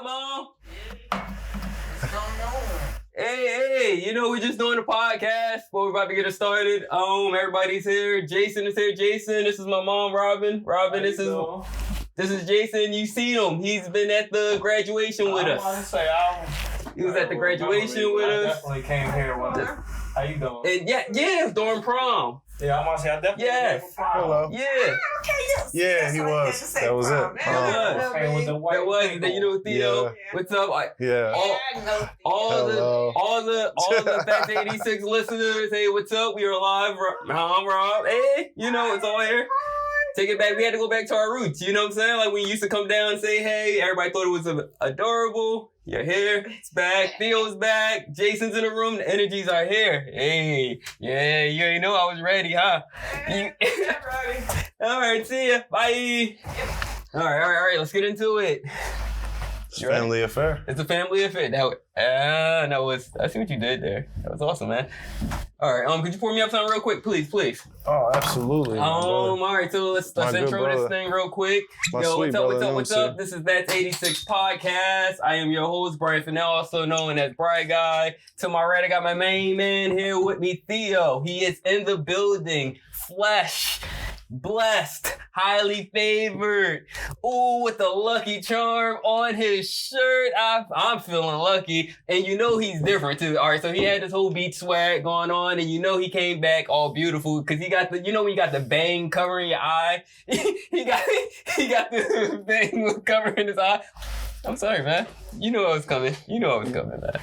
Mom? Hey, we're just doing a podcast, but we're about to get it started. Everybody's here. Jason is here. Jason, this is my mom, Robin. This is Jason. You see him. He's been at the graduation with us. He was at the graduation with us. I definitely came here one day. How you doing? And yeah, during prom. Yeah, I'm gonna say I definitely Yes. came for prom. Hello. Yeah. Yeah, he was. That was it. Came with the white That was people. Theo. Yeah. What's up? Yeah. All Hello. the Back to 86 listeners. Hey, what's up? We are live. I'm Rob. Hey, it's all here. Take it back. We had to go back to our roots. You know what I'm saying? Like we used to come down and say, hey, everybody thought it was adorable. You're here. It's back. Theo's back. Jason's in the room. The energies are here. Hey. Yeah, you already know I was ready, huh? Ready. All right, see ya. Bye. All right. Let's get into it. It's a family affair. It's a family affair. I see what you did there. That was awesome, man. All right, could you pour me up something real quick, please? Oh, absolutely. All right, so let's intro this thing real quick. What's up? This is That's 86 podcast. I am your host, Bryant, also known as BryGuy. To my right, I got my main man here with me, Theo. He is in the building, flesh. Blessed, highly favored. Ooh, with the lucky charm on his shirt. I'm feeling lucky. And he's different too. All right, so he had this whole beach swag going on, and he came back all beautiful because he got the, when you got the bang covering your eye. he got the bang covering his eye. I'm sorry, man. You know I was coming. Man.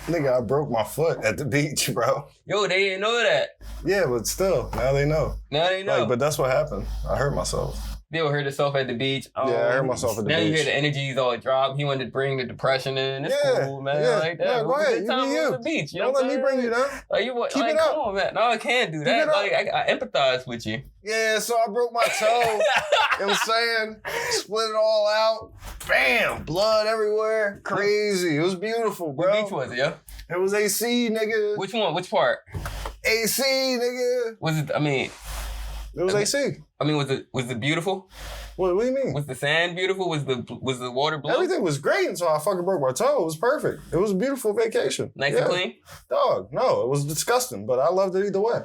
Nigga, I broke my foot at the beach, bro. Yo, they didn't know that. Yeah, but still, now they know. But that's what happened. I hurt myself. Theo hurt himself at the beach. Yeah, I hurt myself at the beach. Now you hear the energies all drop. He wanted to bring the depression in. It's cool, man. Yeah. Like that. No, go ahead. You be you. On the beach. Don't let me bring you down. Keep it up. Come on, man. No, I can't do that. I empathize with you. Yeah, so I broke my toe. You know what I'm saying? Split it all out. Bam! Blood everywhere. Crazy. It was beautiful, bro. What beach was it, yo? It was AC, nigga. Which one? Which part? AC, nigga. Was it, It was AC. Was it beautiful? What do you mean? Was the sand beautiful? Was the water blue? Everything was great until I fucking broke my toe. It was perfect. It was a beautiful vacation. Nice and clean? Dog, no, it was disgusting, but I loved it either way.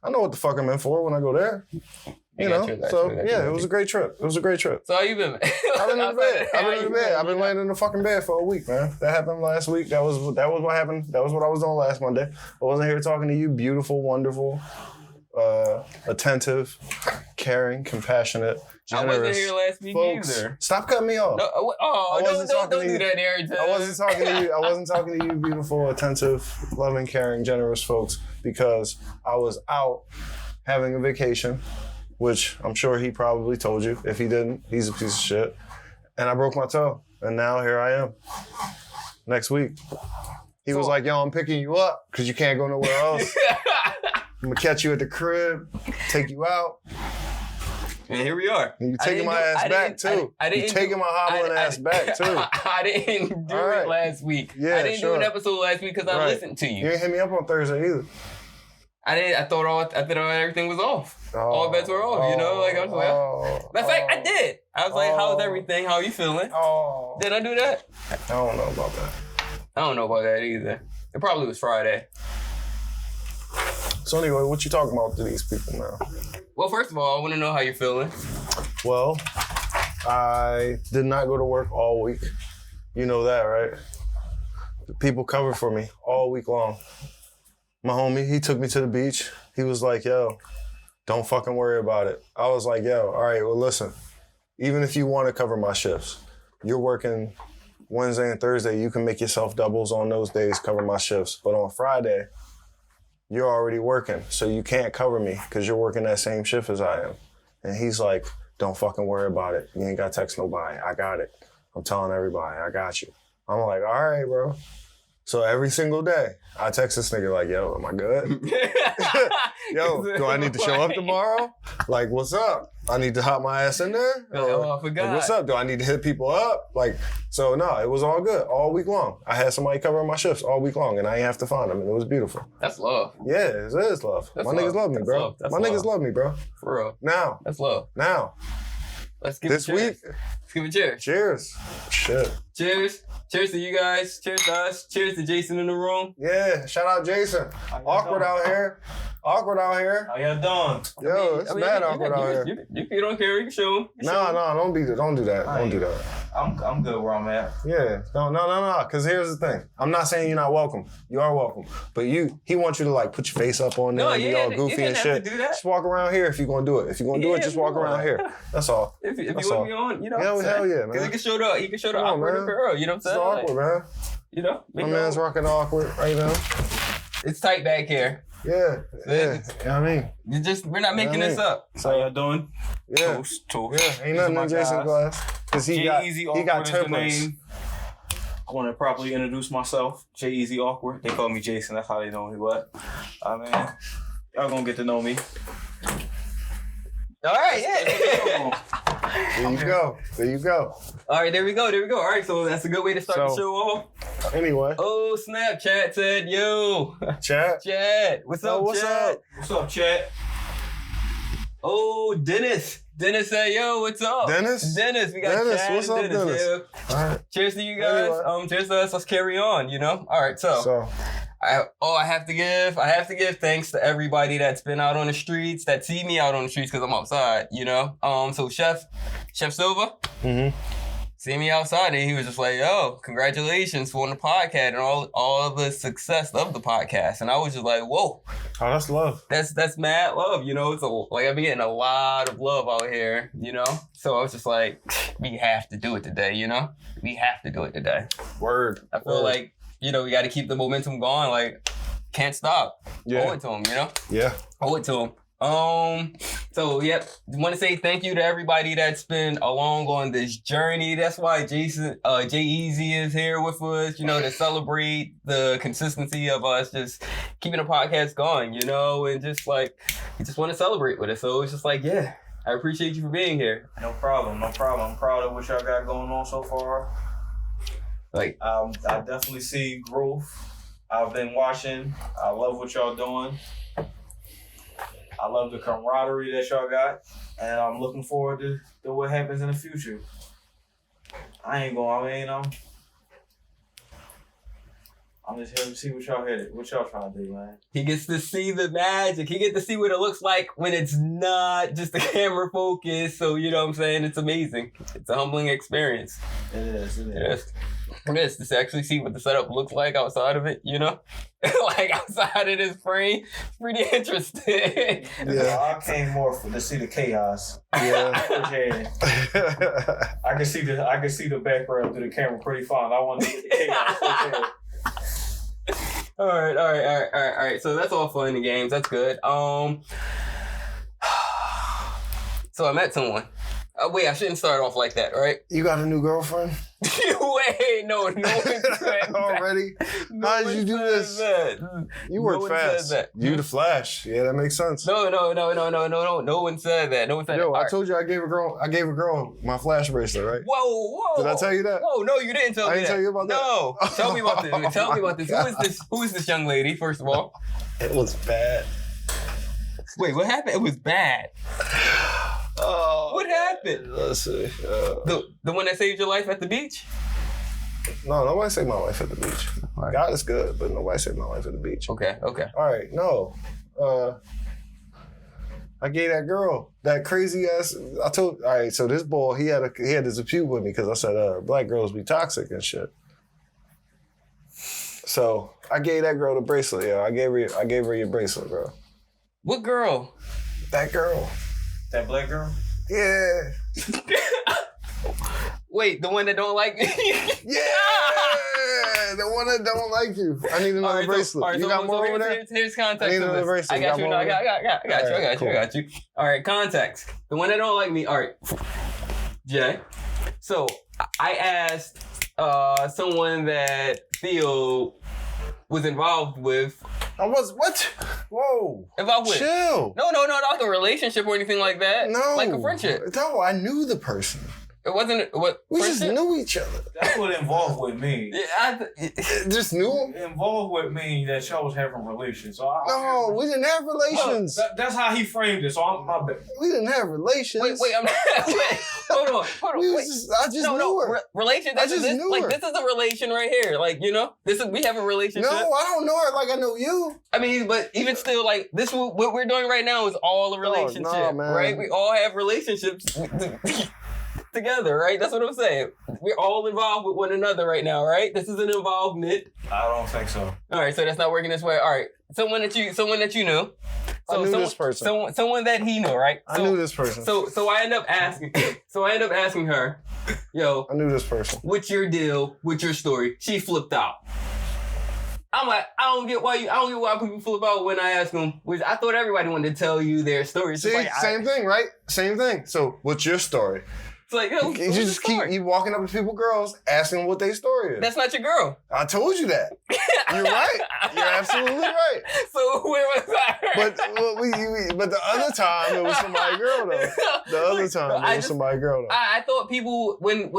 I know what the fuck I'm in for when I go there. It was a great trip. So how you been, man? I've been in the bed. I've been laying in the fucking bed for a week, man. That happened last week. That was what happened. That was what I was doing last Monday. I wasn't here talking to you, beautiful, wonderful, attentive, caring, compassionate, generous. I wasn't here last week either. Stop cutting me off. No, don't do that every time. I wasn't talking to you. I wasn't talking to you, beautiful, attentive, loving, caring, generous folks, because I was out having a vacation, which I'm sure he probably told you. If he didn't, he's a piece of shit. And I broke my toe, and now here I am. Next week, he was like, "Yo, I'm picking you up because you can't go nowhere else. I'm gonna catch you at the crib, take you out." And here we are. And you taking my ass back too. You taking my hobbling ass back too. I didn't do it last week. Yeah, I didn't do an episode last week because I listened to you. You didn't hit me up on Thursday either. I thought everything was off. All bets were off. I was like, I did. I was like, how's everything? How are you feeling? Did I do that? I don't know about that. I don't know about that either. It probably was Friday. So anyway, what you talking about to these people now? Well, first of all, I want to know how you're feeling. Well, I did not go to work all week. You know that, right? People covered for me all week long. My homie, he took me to the beach. He was like, yo, don't fucking worry about it. I was like, yo, all right, well, listen. Even if you want to cover my shifts, you're working Wednesday and Thursday. You can make yourself doubles on those days, cover my shifts. But on Friday, you're already working, so you can't cover me because you're working that same shift as I am. And he's like, don't fucking worry about it. You ain't got to text nobody. I got it. I'm telling everybody, I got you. I'm like, all right, bro. So every single day, I text this nigga like, yo, am I good? Yo, do I need to show up tomorrow? Like, what's up? I need to hop my ass in there? I forgot. Like, what's up? Do I need to hit people up? Like, so no, it was all good all week long. I had somebody covering my shifts all week long, and I ain't have to find them, and it was beautiful. That's love. Yeah, it is love. My niggas love me, bro. My niggas love me, bro. For real. Now. That's love. Now. Let's give this it cheers. week. Let's give it cheers. Cheers. Shit. Cheers. Cheers to you guys. Cheers to us. Cheers to Jason in the room. Yeah. Shout out Jason. Awkward out here. Awkward out here. How y'all doing? Yo, it's mad awkward out here. You don't care. You can show him. No, don't do that. Don't do that. Don't do that. I'm good where I'm at. Yeah. No. Because here's the thing. I'm not saying you're not welcome. You are welcome. But he wants you to like put your face up on there and be all goofy and shit. Just walk around here if you're gonna do it. If you're gonna do it, just walk around here. That's all. If you want to be on, you know. Hell yeah, man. Because you can show the awkward apparel. You know what I'm saying? It's awkward, man. You know. My man's rocking awkward right now. It's tight back here. Yeah. You know what I mean? We're not making this up. So how y'all doing? Yeah. Toast. Yeah, ain't nothing in Jason's glass. Because he got templates. I want to properly introduce myself. J-Easy Awkward. They call me Jason. That's how they know me. But, I mean, y'all gonna get to know me. All right, yeah. There you go. All right, there we go. All right, so that's a good way to start the show off. Anyway. Oh, snap. Chat said, yo. Chat. What's up, Chat? What's up, Chat? Oh, Dennis said, yo, what's up? Dennis, we got Dennis, Chad what's and up, Dennis? Yeah. All right. Cheers to you guys. Anyway. Cheers to us. Let's carry on, you know? All right, so. I have to give thanks to everybody that's been out on the streets, that see me out on the streets because I'm outside, you know? So Chef Silva, see me outside and he was just like, yo, congratulations for the podcast and all the success of the podcast. And I was just like, whoa. Oh, that's love. That's mad love, you know? It's I've been getting a lot of love out here, you know? So I was just like, we have to do it today, you know? We have to do it today. Word. I feel like, you know, we got to keep the momentum going. Like, can't stop. Yeah. Owe it to him, you know? Yeah. Owe it to him. So, yep. Want to say thank you to everybody that's been along on this journey. That's why J-Easy is here with us, you know, to celebrate the consistency of us just keeping the podcast going, you know, and just like, you just want to celebrate with us. So it's just like, yeah, I appreciate you for being here. No problem. I'm proud of what y'all got going on so far. Like, I definitely see growth. I've been watching. I love what y'all doing. I love the camaraderie that y'all got. And I'm looking forward to what happens in the future. I'm just here to see what y'all trying to do, man. he gets to see the magic. He gets to see what it looks like when it's not just a camera focus. So, you know what I'm saying? It's amazing. It's a humbling experience. It is. It is to actually see what the setup looks like outside of it, you know? Like outside of this frame. It's pretty interesting. Yeah. I came more to see the chaos. Yeah. I can see the background through the camera pretty fine. I want to see the chaos. All right. So that's all fun in the games. That's good. So I met someone. Wait, I shouldn't start off like that, right? You got a new girlfriend? Wait, no one said that. Already? How did you do this? That. You work fast. You the Flash. Yeah, that makes sense. No. No one said that. No one said that. Yo, I told you I gave a girl my Flash bracelet, right? Whoa. Did I tell you that? Whoa, no, you didn't tell me that. I didn't tell you about that? No. Tell me about this. Who is this young lady, first of all? It was bad. Wait, what happened? It was bad. What happened? Let's see. The one that saved your life at the beach? No, nobody saved my life at the beach. Right. God is good, but nobody saved my life at the beach. Okay. All right, no. I gave that girl that crazy ass. All right, so this boy, he had this dispute with me because I said black girls be toxic and shit. So I gave that girl the bracelet. Yeah, I gave her your bracelet, bro. What girl? That girl. That black girl? Yeah. Wait, the one that don't like me? Yeah, the one that don't like you. I need another bracelet. You got more over there? Here's context. I need another bracelet. I got you. I got you. All right, context. The one that don't like me. All right, Jay. So I asked someone that Theo was involved with. I was what? Whoa. Involved with? Chill. No, not like a relationship or anything like that. No. Like a friendship. No, I knew the person. It wasn't what We just knew each other. That's what involved with me. Yeah, Just knew him? Involved with me that y'all was having relations. So No, we didn't have relations. That's how he framed it. So I'm my bad. We didn't have relations. wait, I'm not. Hold on. I just knew her. Relation. I just knew her. This is a relation right here. Like, you know, we have a relationship. No, I don't know her like I know you. I mean, but even still, like this, what we're doing right now is all a relationship, right? We all have relationships together, right? That's what I'm saying. We're all involved with one another right now, right? This is an involvement. I don't think so. All right, so that's not working this way. All right, someone that you knew. I knew this person. Someone that he knew, right? I knew this person. So I end up asking. So I end up asking her, "Yo, I knew this person. What's your deal? What's your story?" She flipped out. I'm like, I don't get why people flip out when I ask them. Which I thought everybody wanted to tell you their stories. See, like, same thing, right? Same thing. So, what's your story? It's like, yo, you just keep walking up to people, girls, asking what their story is. That's not your girl. I told you that. You're right. You're absolutely right. So where was I? But the other time it was somebody's girl though. The other time it was somebody's girl though. I thought people when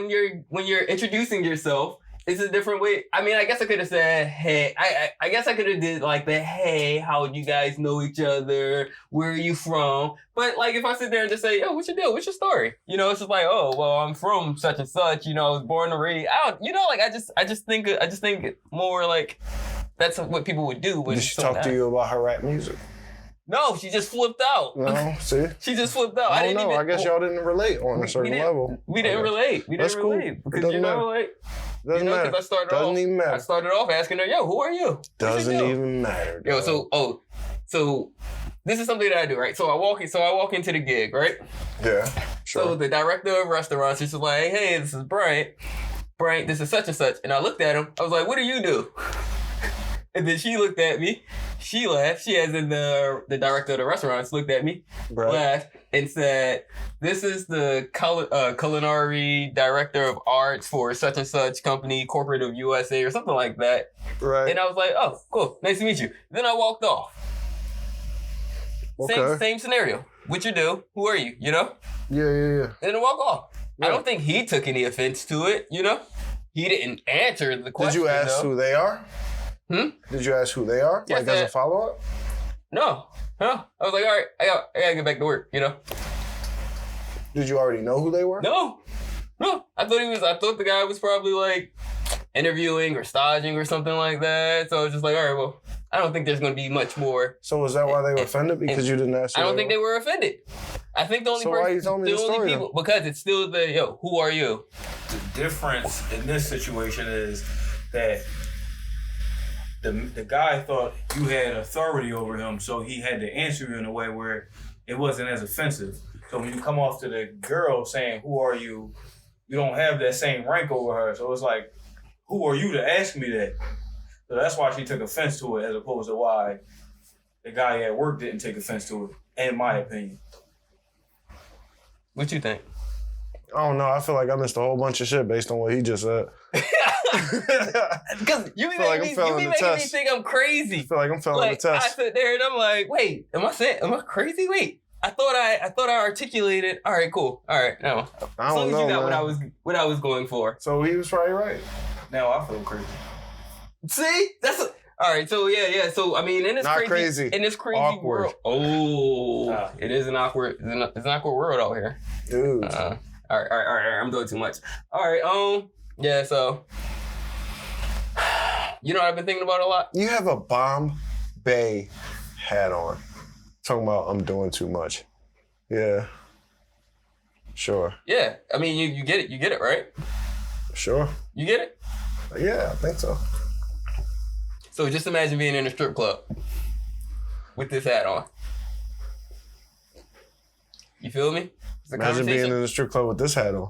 you're introducing yourself, it's a different way. I mean, I guess I could have said, hey, I guess I could have did like the, hey, how do you guys know each other? Where are you from? But like, if I sit there and just say, yo, what's your deal? What's your story? You know, it's just like, oh, well, I'm from such and such, you know, I was born to read. I just think more like that's what people would do. Did she talk to you about her rap music? No, she just flipped out. No, see? She just flipped out. I don't know. I guess y'all didn't relate on a certain level. We didn't relate. That's cool. Because, you know, like... Doesn't matter. Doesn't even matter. I started off asking her, yo, who are you? Doesn't even matter. Yo, so this is something that I do, right? So I walk into the gig, right? Yeah, sure. So the director of restaurants, she's just like, hey, this is Bryant. Bryant, this is such and such. And I looked at him. I was like, what do you do? And then she looked at me. She laughed. She, as in the director of the restaurants, looked at me, laughed, and said, this is the culinary director of arts for such and such company, corporate of USA, or something like that. Right. And I was like, oh, cool. Nice to meet you. Then I walked off. Okay. Same scenario. What you do? Who are you? You know? Yeah. And then I walk off. Yeah. I don't think he took any offense to it, you know? He didn't answer the question. Did you ask who they are? Did you ask who they are? Yes, like as a follow-up? No. Huh? I was like, all right, I gotta get back to work, you know? Did you already know who they were? No. I thought the guy was probably like interviewing or staging or something like that. So I was just like, all right, well, I don't think there's gonna be much more. So was that why they were offended? Because you didn't ask? I don't think they were offended. I think the only person, why you told me the story people, because it's still who are you? The difference in this situation is that the guy thought you had authority over him, so he had to answer you in a way where it wasn't as offensive. So when you come off to the girl saying, who are you? You don't have that same rank over her. So it's like, who are you to ask me that? So that's why she took offense to it, as opposed to why the guy at work didn't take offense to it, in my opinion. What you think? I don't know. I feel like I missed a whole bunch of shit based on what he just said. Because you be making me think I'm crazy. I feel like I'm failing the test. I sit there and I'm like, wait, am I crazy? Wait, I thought I articulated. All right, cool. All right, no. I don't know, you got man. what I was going for. So he was probably right. Now I feel crazy. See, all right. So yeah. So I mean, in this crazy awkward world. It is an awkward. It's an awkward world out here, dude. All right. I'm doing too much. All right. Yeah. So, you know what I've been thinking about a lot? You have a Bombay hat on. Talking about I'm doing too much. Yeah. Sure. Yeah. I mean, you get it. You get it, right? Sure. You get it? Yeah, I think so. So just imagine being in a strip club with this hat on. You feel me? Imagine being in a strip club with this hat on.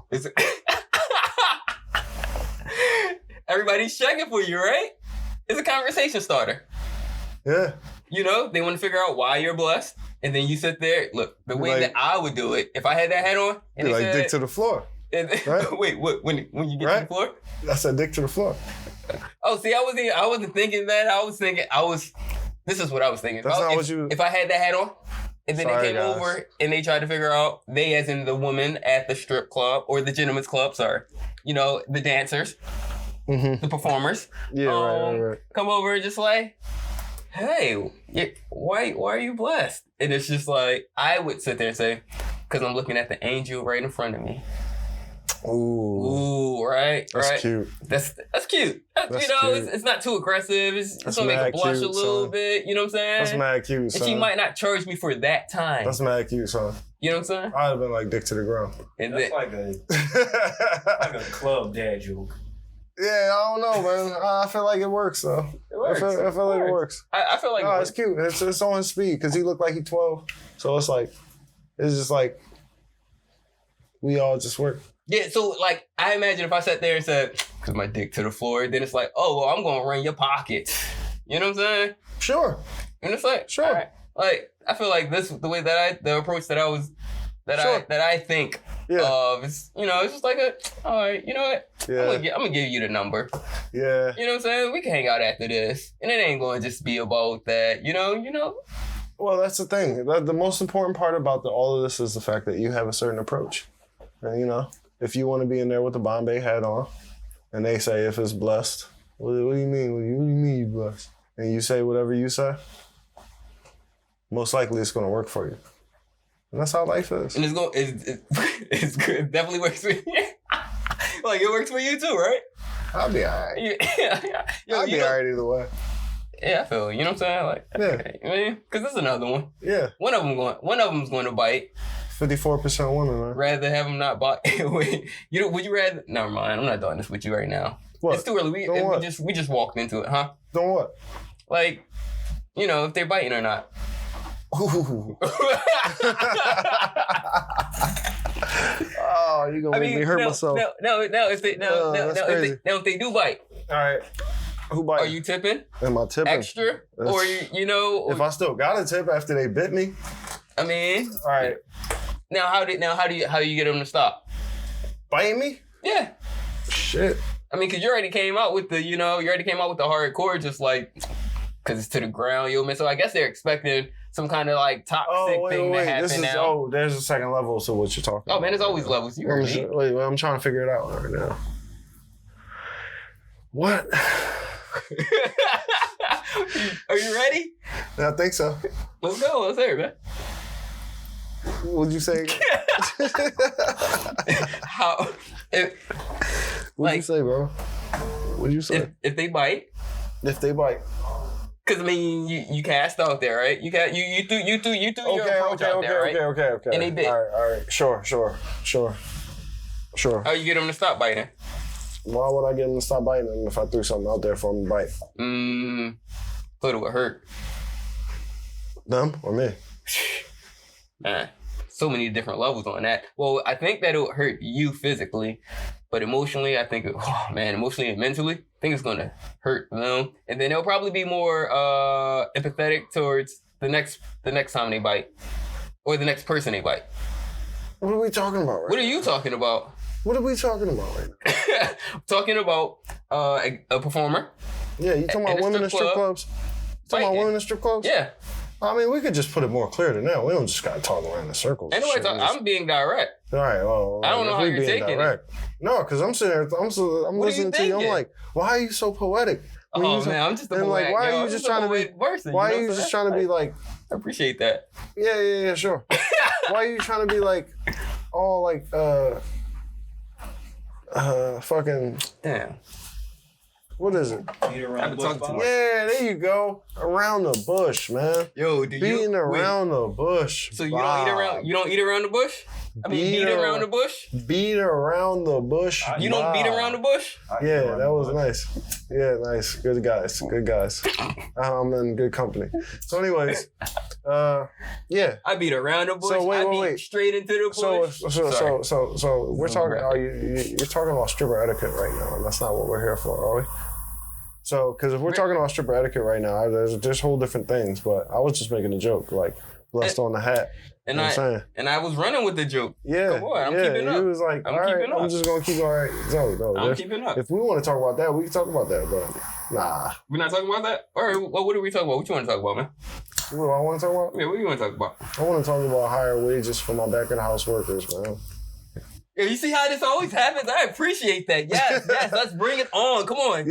Everybody's checking for you, right? It's a conversation starter. Yeah. You know, they want to figure out why you're blessed. And then you sit there. Look, the way that I would do it, if I had that hat on. And you dick to the floor. Right? Wait, what? When you get to the floor? I said dick to the floor. Oh, see, I wasn't thinking that. This is what I was thinking. That's not what you... If I had that hat on, And then Sorry, they came guys. over and they tried to figure out, they as in the woman at the strip club or the gentleman's club, sorry. You know, the dancers, the performers. Yeah, right. Come over and just like, hey, why are you blessed? And it's just like, I would sit there and say, because I'm looking at the angel right in front of me. Ooh, right. That's cute. That's cute. That's you know, cute. It's not too aggressive. It's gonna make her mad blush cute, a little son. bit. You know what I'm saying? That's mad cute, son. And she might not charge me for that time. That's mad cute, son. You know what I'm saying? I'd have been like dick to the ground. And That's then, like a club dad joke. Yeah, I don't know, man. I feel like it works, though. It works. I feel like it works. I feel like No, it's cute. It's on his speed because he looked like he's 12. So it's just like, we all just work. Yeah, so like, I imagine if I sat there and said, cause my dick to the floor, then it's like, oh, well, I'm gonna run your pockets. You know what I'm saying? Sure. And it's like, Sure. all right. Like, I feel like the way that the approach that I think of is, you know, it's just like all right, you know what? Yeah. I'm gonna give you the number. Yeah. You know what I'm saying? We can hang out after this. And it ain't gonna just be about that, you know. Well, that's the thing. The most important part about all of this is the fact that you have a certain approach. And, you know, if you want to be in there with the Bombay hat on, and they say if it's blessed, what do you mean? What do you mean you blessed? And you say whatever you say, most likely it's going to work for you. And that's how life is. And it's good. It definitely works for you. Like, it works for you too, right? I'll be all right. Yeah. I'll be all right either way. Yeah, I feel you. You know what I'm saying? Like, Yeah. okay. I mean, because this is another one. Yeah. One of them's going to bite. 54% women, man. Rather have them not bite. Would you rather? Never mind. I'm not doing this with you right now. What? It's too early. We just walked into it, huh? Don't what? Like, you know, if they're biting or not. Ooh. Oh, you're gonna make me hurt myself. No. If they do bite, All right. Who bites? are you tipping Am I tipping? extra, or you know? If I still got a tip after they bit me, I mean, all right. now how do you get them to stop? Biting me? Yeah, Shit. I mean, because you already came out with the hardcore, just like because it's to the ground, yo man. So I guess they're expecting some kind of like toxic thing to happen now. There's a second level to what you're talking about. Oh man, there's always levels. You heard me. Wait, I'm trying to figure it out right now. What? Are you ready? I think so. Let's go. Let's hear it, man. What'd you say? How? What'd you say, bro? What'd you say? If they bite. If they bite. Cause I mean, you cast out there, right? You threw your approach out there, right? Okay. And they bit. All right. Sure. How you get them to stop biting? Why would I get them to stop biting them if I threw something out there for them to bite? Thought it would hurt. Them or me? Man, so many different levels on that. Well, I think that it would hurt you physically, but emotionally, I think, emotionally and mentally, I think it's gonna hurt them. And then they'll probably be more empathetic towards the next time they bite, or the next person they bite. What are we talking about right What are you talking about? What are we talking about right now? Talking about a performer. Yeah, you talking about women in strip clubs? You talking about women in strip clubs? Yeah. I mean, we could just put it more clear than that. We don't just gotta talk around in circles. Anyway, I'm being direct. All right. Well, I don't know how you're taking it. No, because I'm sitting there. I'm listening to you. I'm like, why are you so poetic? Oh man, I'm just a like, why are you just trying to be? Why are you just trying to be like? I appreciate that. Yeah, sure. Why are you trying to be like, all like, fucking? Damn. What is it? Beat around the bush. Yeah, there you go. Around the bush, man. Yo, Beating around the bush. So you don't eat around the bush? I mean, beat around the bush? Beat around the bush. You don't beat around the bush? Yeah, that was nice. Yeah, nice. Good guys. I'm in good company. So anyways, yeah. I beat around the bush. So wait. beat straight into the bush. So we're talking, you're talking about stripper etiquette right now, and that's not what we're here for, are we? So, because if we're talking about stripper etiquette right now, there's whole different things, but I was just making a joke, like, blessed on the hat. And you know what I'm saying? And I was running with the joke. Yeah. Come on, I'm keeping up. He was like, all right, I'm just going to keep all right. No, I'm keeping up. If we want to talk about that, we can talk about that, but nah. We're not talking about that? All right, what are we talking about? What you want to talk about, man? What do I want to talk about? Yeah, what do you want to talk about? I want to talk about higher wages for my back of the house workers, man. Yeah, you see how this always happens? I appreciate that. Yes, let's bring it on. Come on.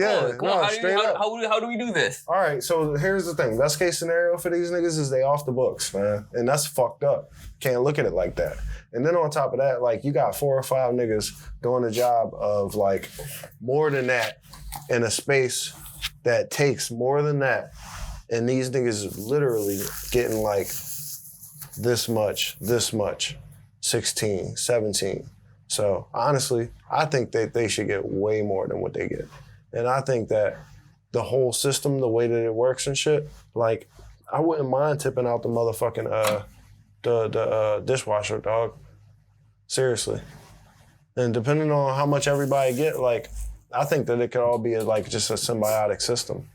How do we do this? All right, so here's the thing. Best case scenario for these niggas is they off the books, man. And that's fucked up. Can't look at it like that. And then on top of that, like, you got 4 or 5 niggas doing a job of, like, more than that in a space that takes more than that. And these niggas is literally getting, like, this much, 16, 17. So, honestly, I think that they should get way more than what they get. And I think that the whole system, the way that it works and shit, like, I wouldn't mind tipping out the motherfucking, the dishwasher, dog. Seriously. And depending on how much everybody get, like, I think that it could all be, like, just a symbiotic system.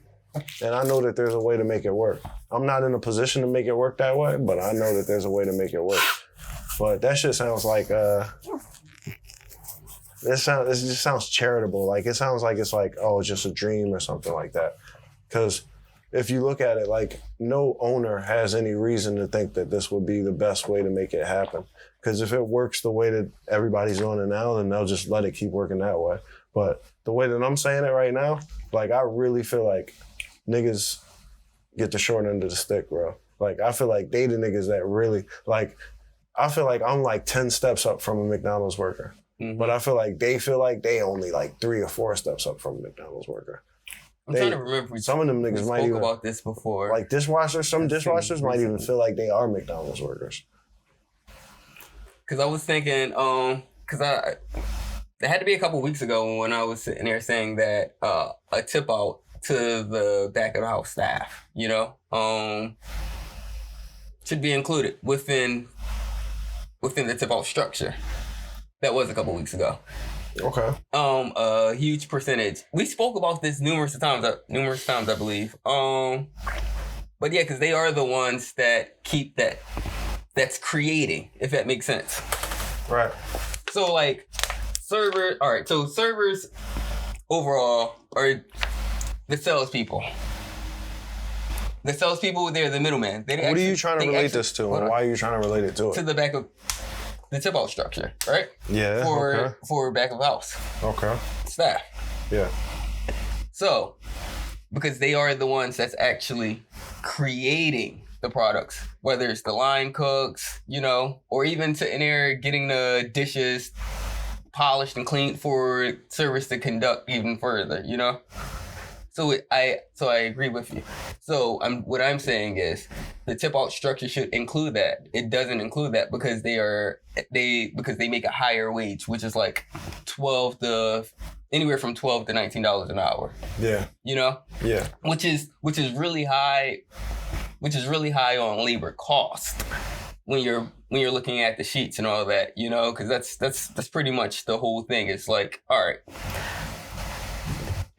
And I know that there's a way to make it work. I'm not in a position to make it work that way, but I know that there's a way to make it work. But that shit sounds like, it just sounds charitable. Like, it sounds like it's like, oh, it's just a dream or something like that. Because if you look at it, like, no owner has any reason to think that this would be the best way to make it happen. Because if it works the way that everybody's doing it now, then they'll just let it keep working that way. But the way that I'm saying it right now, like, I really feel like niggas get the short end of the stick, bro. Like, I feel like they the niggas that really, like, I feel like I'm like 10 steps up from a McDonald's worker. Mm-hmm. But I feel like they only like 3 or 4 steps up from a McDonald's worker. I'm trying to remember. Some of them niggas might even spoke about this before. Like dishwashers, some dishwashers might even feel like they are McDonald's workers. Cause I was thinking, there had to be a couple weeks ago when I was sitting there saying that a tip out to the back of the house staff, you know, should be included within the tip out structure. That was a couple weeks ago. Okay. A huge percentage. We spoke about this numerous times, I believe. But yeah, because they are the ones that keep that's creating, if that makes sense. Right. So like servers overall are the salespeople. The salespeople, they're the middleman. What are you trying to relate this to, and why are you trying to relate it to it? To the back of the tip out structure, right? Yeah. For back of house. Okay. Staff. Yeah. So, because they are the ones that's actually creating the products, whether it's the line cooks, you know, or even sitting there getting the dishes polished and cleaned for service to conduct even further, you know? So I agree with you. So what I'm saying is the tip out structure should include that. It doesn't include that because they make a higher wage, which is like anywhere from $12 to $19 an hour. Yeah. You know? Yeah. Which is really high on labor cost when you're looking at the sheets and all that, you know, because that's pretty much the whole thing. It's like, all right.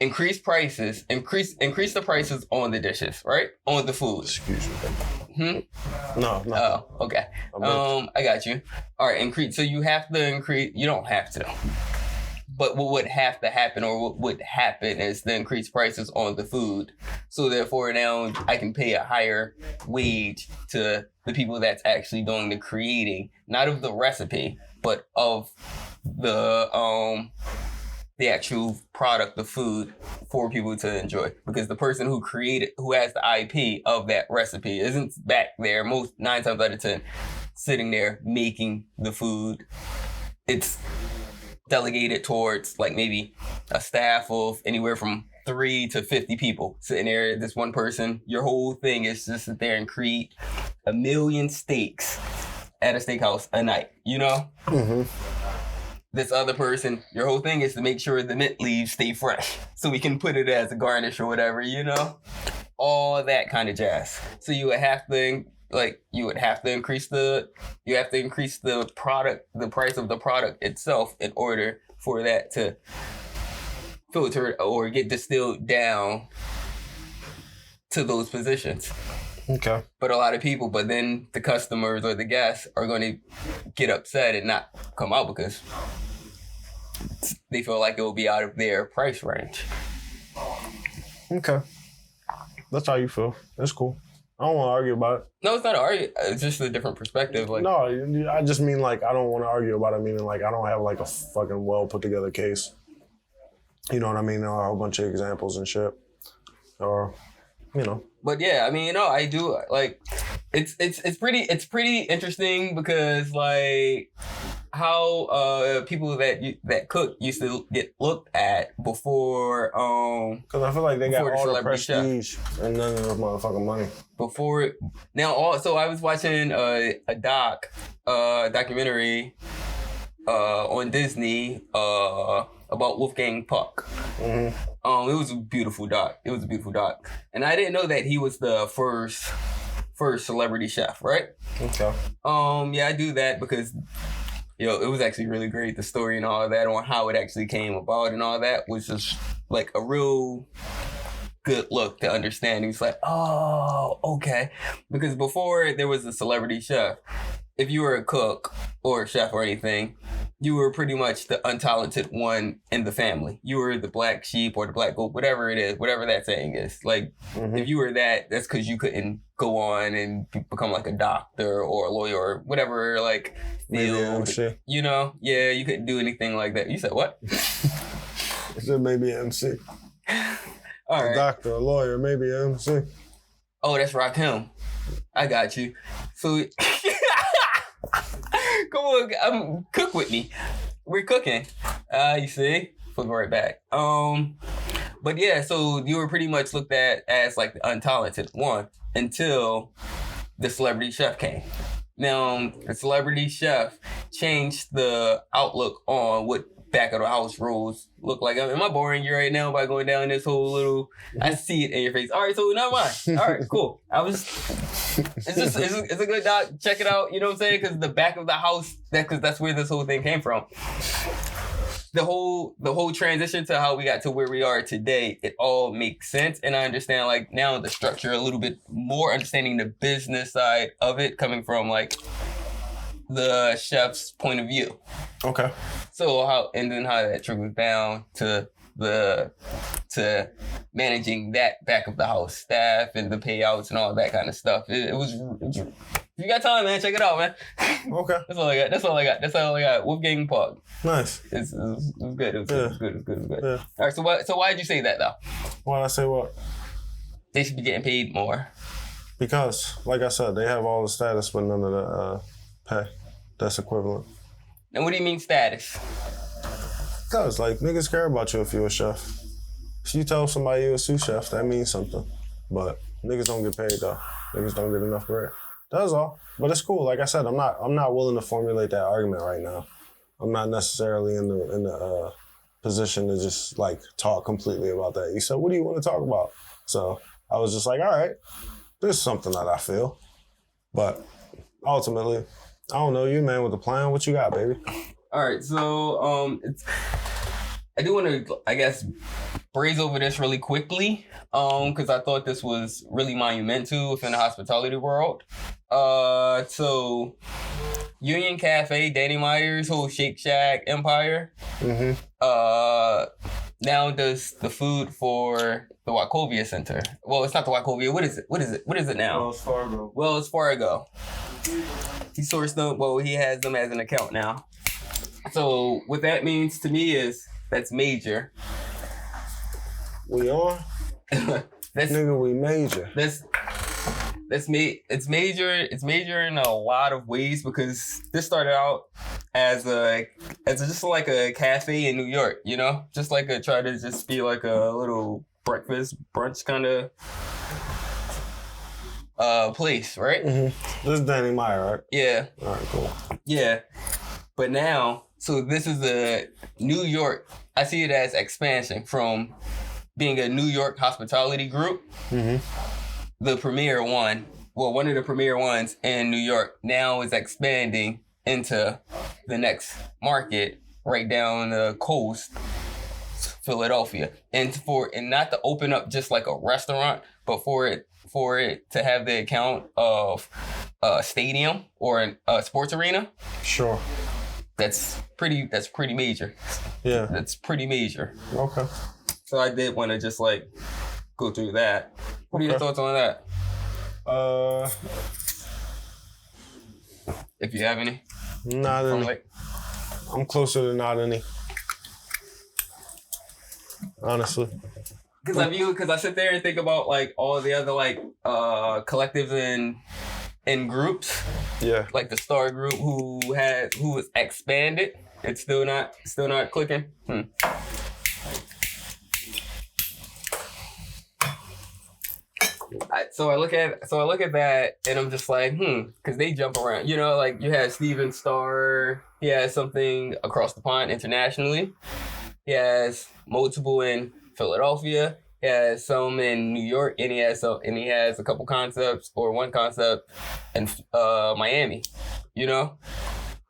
Increase the prices on the dishes, right? On the food. Excuse me. No. Oh, okay. I got you. All right, increase. So you have to increase. You don't have to. But what would have to happen, or what would happen, is the increased prices on the food. So therefore, now I can pay a higher wage to the people that's actually doing the creating, not of the recipe, but of the actual product, the food, for people to enjoy. Because the person who has the IP of that recipe isn't back there 9 times out of 10 sitting there making the food. It's delegated towards like maybe a staff of anywhere from 3 to 50 people sitting there. This one person, your whole thing is to sit there and create 1 million steaks at a steakhouse a night, you know? Mm-hmm. This other person, your whole thing is to make sure the mint leaves stay fresh so we can put it as a garnish or whatever, you know? All that kind of jazz. So you would have to increase the product, the price of the product itself in order for that to filter or get distilled down to those positions. Okay. But a lot of people, but then the customers or the guests are going to get upset and not come out because they feel like it will be out of their price range. Okay. That's how you feel. That's cool. I don't want to argue about it. No, it's not an argument. It's just a different perspective. Like, no, I just mean like I don't want to argue about it. Meaning like I don't have like a fucking well put together case. You know what I mean? There are a whole bunch of examples and shit. Or, you know. But yeah, I mean, you know, I do like. It's pretty interesting because like how people that cook used to get looked at before because I feel like they got all the prestige chef. And none of the motherfucking money before now. Also, I was watching a documentary on Disney about Wolfgang Puck. Mm-hmm. It was a beautiful doc. And I didn't know that he was the first celebrity chef, right? Okay. Yeah, I do that because, you know, it was actually really great. The story and all of that on how it actually came about and all that was just like a real good look to understand. He's like, oh, okay. Because before there was a celebrity chef, if you were a cook or a chef or anything, you were pretty much the untalented one in the family. You were the black sheep or the black goat, whatever it is, whatever that saying is. Like, if you were that, that's because you couldn't go on and become like a doctor or a lawyer or whatever, like, field. You know? Yeah, you couldn't do anything like that. You said what? I said maybe an MC. All right. A doctor, a lawyer, maybe an MC. Oh, that's Rakim. I got you. So... Come on, cook with me. We're cooking. You see? Flip right back. But yeah, so you were pretty much looked at as like the untalented one until the celebrity chef came. Now, the celebrity chef changed the outlook on what back of the house rules look like. Am I boring you right now by going down this whole little... I see it in your face. All right, so not mine. All right, cool. It's a good doc. Check it out. You know what I'm saying? Because the back of the house, because that's where this whole thing came from. The whole transition to how we got to where we are today, it all makes sense. And I understand like now the structure a little bit more, understanding the business side of it coming from like the chef's point of view. Okay. So how that trickles down to managing that back of the house staff and the payouts and all that kind of stuff. It was if you got time, man, check it out, man. Okay. That's all I got. Wolfgang Puck. Nice. It was good. It was good. Yeah. All right. So why did you say that though? Why did I say what? They should be getting paid more. Because, like I said, they have all the status but none of the pay. That's equivalent. And what do you mean status? Because, like, niggas care about you if you're a chef. If you tell somebody you're a sous chef, that means something. But niggas don't get paid, though. Niggas don't get enough bread. That's all. But it's cool. Like I said, I'm not willing to formulate that argument right now. I'm not necessarily in the position to just, like, talk completely about that. You said, what do you want to talk about? So I was just like, all right, this is something that I feel. But ultimately, I don't know you, man, with the plan. What you got, baby? All right, so I do want to, I guess, braze over this really quickly, because I thought this was really monumental within the hospitality world. So Union Cafe, Danny Meyer's whole Shake Shack empire, now does the food for the Wachovia Center. Well, it's not the Wachovia. What is it now? Wells Fargo. He sourced them. Well, he has them as an account now. So what that means to me is that's major. We on? Nigga, we major. It's major. It's major in a lot of ways because this started out as just like a cafe in New York, you know, just like try to just be like a little breakfast brunch kind of place, right? Mm-hmm. This is Danny Meyer, right? Yeah. All right, cool. Yeah, but now, so this is a New York. I see it as expansion from being a New York hospitality group. Mm-hmm. The premier one, well, one of the premier ones in New York now is expanding into the next market right down the coast, Philadelphia, and not to open up just like a restaurant, but for it to have the account of a stadium or a sports arena. Sure. That's pretty major. Yeah. That's pretty major. Okay. So I did want to just like go through that. What are your thoughts on that? If you have any. Not any. Like, I'm closer to not any. Honestly. Because I sit there and think about like all the other like collectives and groups. Yeah. Like the Star Group who was expanded. It's still not clicking. So I look at that and I'm just like, because they jump around. You know, like you have Steven Starr. He has something across the pond internationally. He has multiple in Philadelphia. He has some in New York, and he has a couple concepts or one concept in Miami. You know,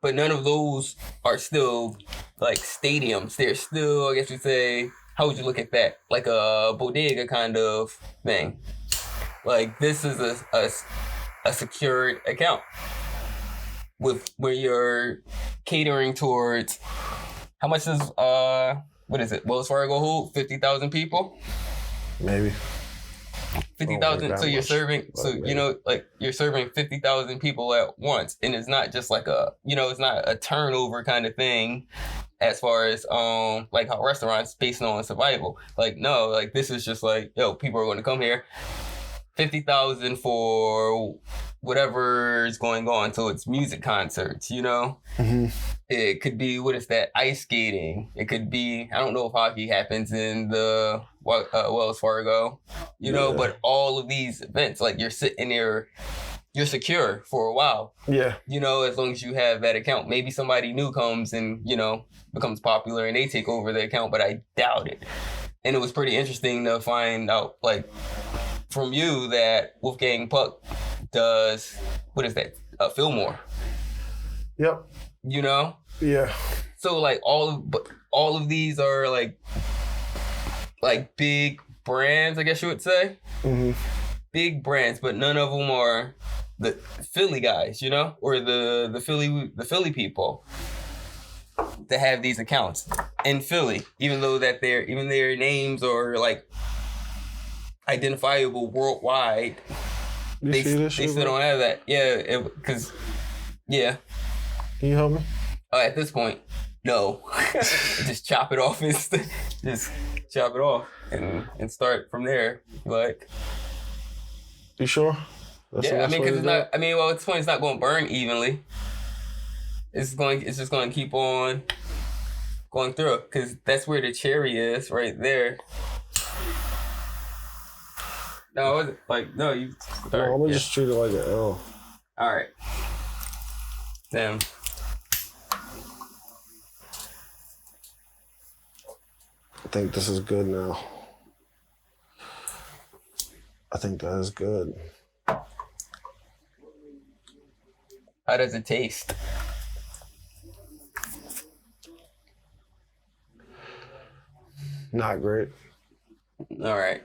but none of those are still like stadiums. They're still, I guess you'd say, how would you look at that? Like a bodega kind of thing. Like this is a secured account where you're catering towards how much does what is it? Wells Fargo hold 50,000 people. Maybe 50,000. So you're serving. So maybe. You know, like you're serving 50,000 people at once, and it's not just like it's not a turnover kind of thing. As far as like how restaurants based on survival. Like no, like this is just like people are going to come here. 50,000 for whatever is going on. So it's music concerts, you know? Mm-hmm. It could be, what is that? Ice skating. It could be, I don't know if hockey happens in the Wells Fargo, you know, but all of these events, like you're sitting there, you're secure for a while. Yeah. You know, as long as you have that account. Maybe somebody new comes and, you know, becomes popular and they take over the account, but I doubt it. And it was pretty interesting to find out, like, from you that Wolfgang Puck does, what is that? Fillmore. Yep. You know? Yeah. So like all of these are like big brands, I guess you would say. Mm-hmm. Big brands, but none of them are the Philly guys, you know, or the Philly people that have these accounts in Philly, even though that their names are like identifiable worldwide. They still don't have that. Yeah, because Can you help me? At this point, no. Just chop it off just chop it off and start from there. Like, you sure? I mean, because it's not. I mean, well, at this point, it's not going to burn evenly. It's just going to keep on going through it because that's where the cherry is, right there. No, you. No, I'm gonna just treat it like an L. All right. Damn. I think this is good now. I think that is good. How does it taste? Not great. All right.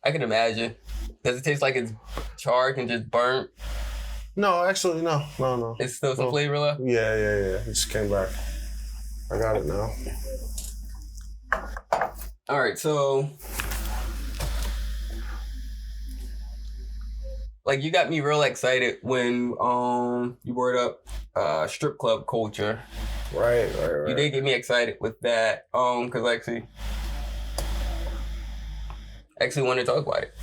I can imagine. Does it taste like it's charred and just burnt? No, actually, no. It's still some flavor left? Yeah. It just came back. I got it now. All right, so like you got me real excited when you brought up strip club culture. Right. You did get me excited with that because I actually want to talk about it.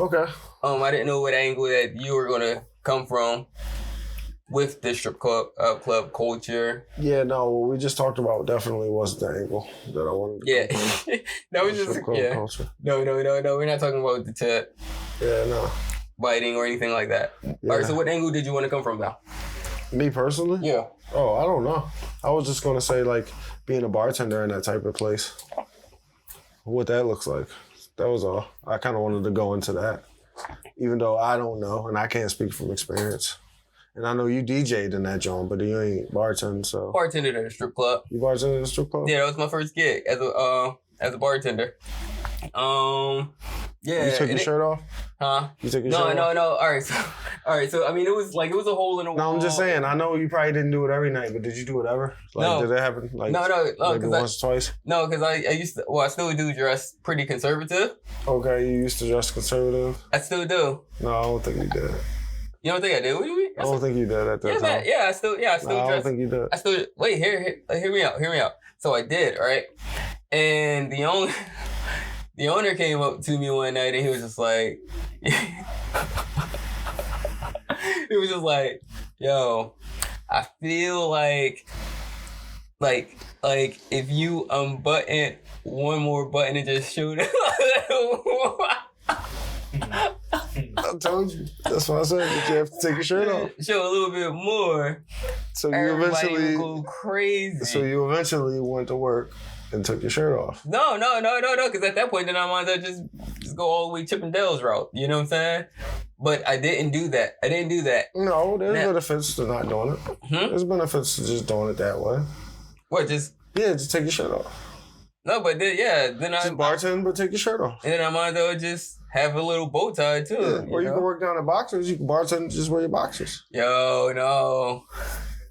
Okay. I didn't know what angle that you were gonna come from with the strip club culture. Yeah, no, what we just talked about definitely wasn't the angle that I wanted to come from. That was just culture. No, we're not talking about the tip. Yeah, no. Biting or anything like that. Yeah. All right, so what angle did you want to come from now? Me personally? Yeah. Oh, I don't know. I was just gonna say like being a bartender in that type of place. What that looks like. That was all. I kind of wanted to go into that. Even though I don't know and I can't speak from experience. And I know you DJ'd in that joint, but you ain't bartending, so. Bartended at a strip club. You bartended at a strip club? Yeah, that was my first gig as a bartender. Yeah. You took your shirt off? Huh? You took your shirt off? No. All right. So I mean, it was a hole in the wall. No, I'm just saying. I know you probably didn't do it every night, but did you do it ever? Like, No. Did that happen? Like, No. Maybe once or twice? No, because I used to. Well, I still do dress pretty conservative. Okay, you used to dress conservative? I still do. No, I don't think you did. You don't think I did? What do you mean? I don't think you did at that time. Yeah, I still No, I dress. don't think you did. I still wait. Hear me out. So I did, right? And the owner came up to me one night and he was just like, yo, I feel like if you unbutton one more button and just shoot it. I told you. That's what I said. That you have to take your shirt off. Show a little bit more. So you Everybody eventually would go crazy. So you eventually went to work and took your shirt off. No. Because at that point, then I might as well just go all the way Chippendales route. You know what I'm saying? But I didn't do that. No, there's benefits to not doing it. There's benefits to just doing it that way. What? Just take your shirt off. No, but then I just bartend, but take your shirt off. And then I might as well just have a little bow tie too. Yeah. Or you can work down at Boxers. You can bartend, just wear your boxers. Yo, no.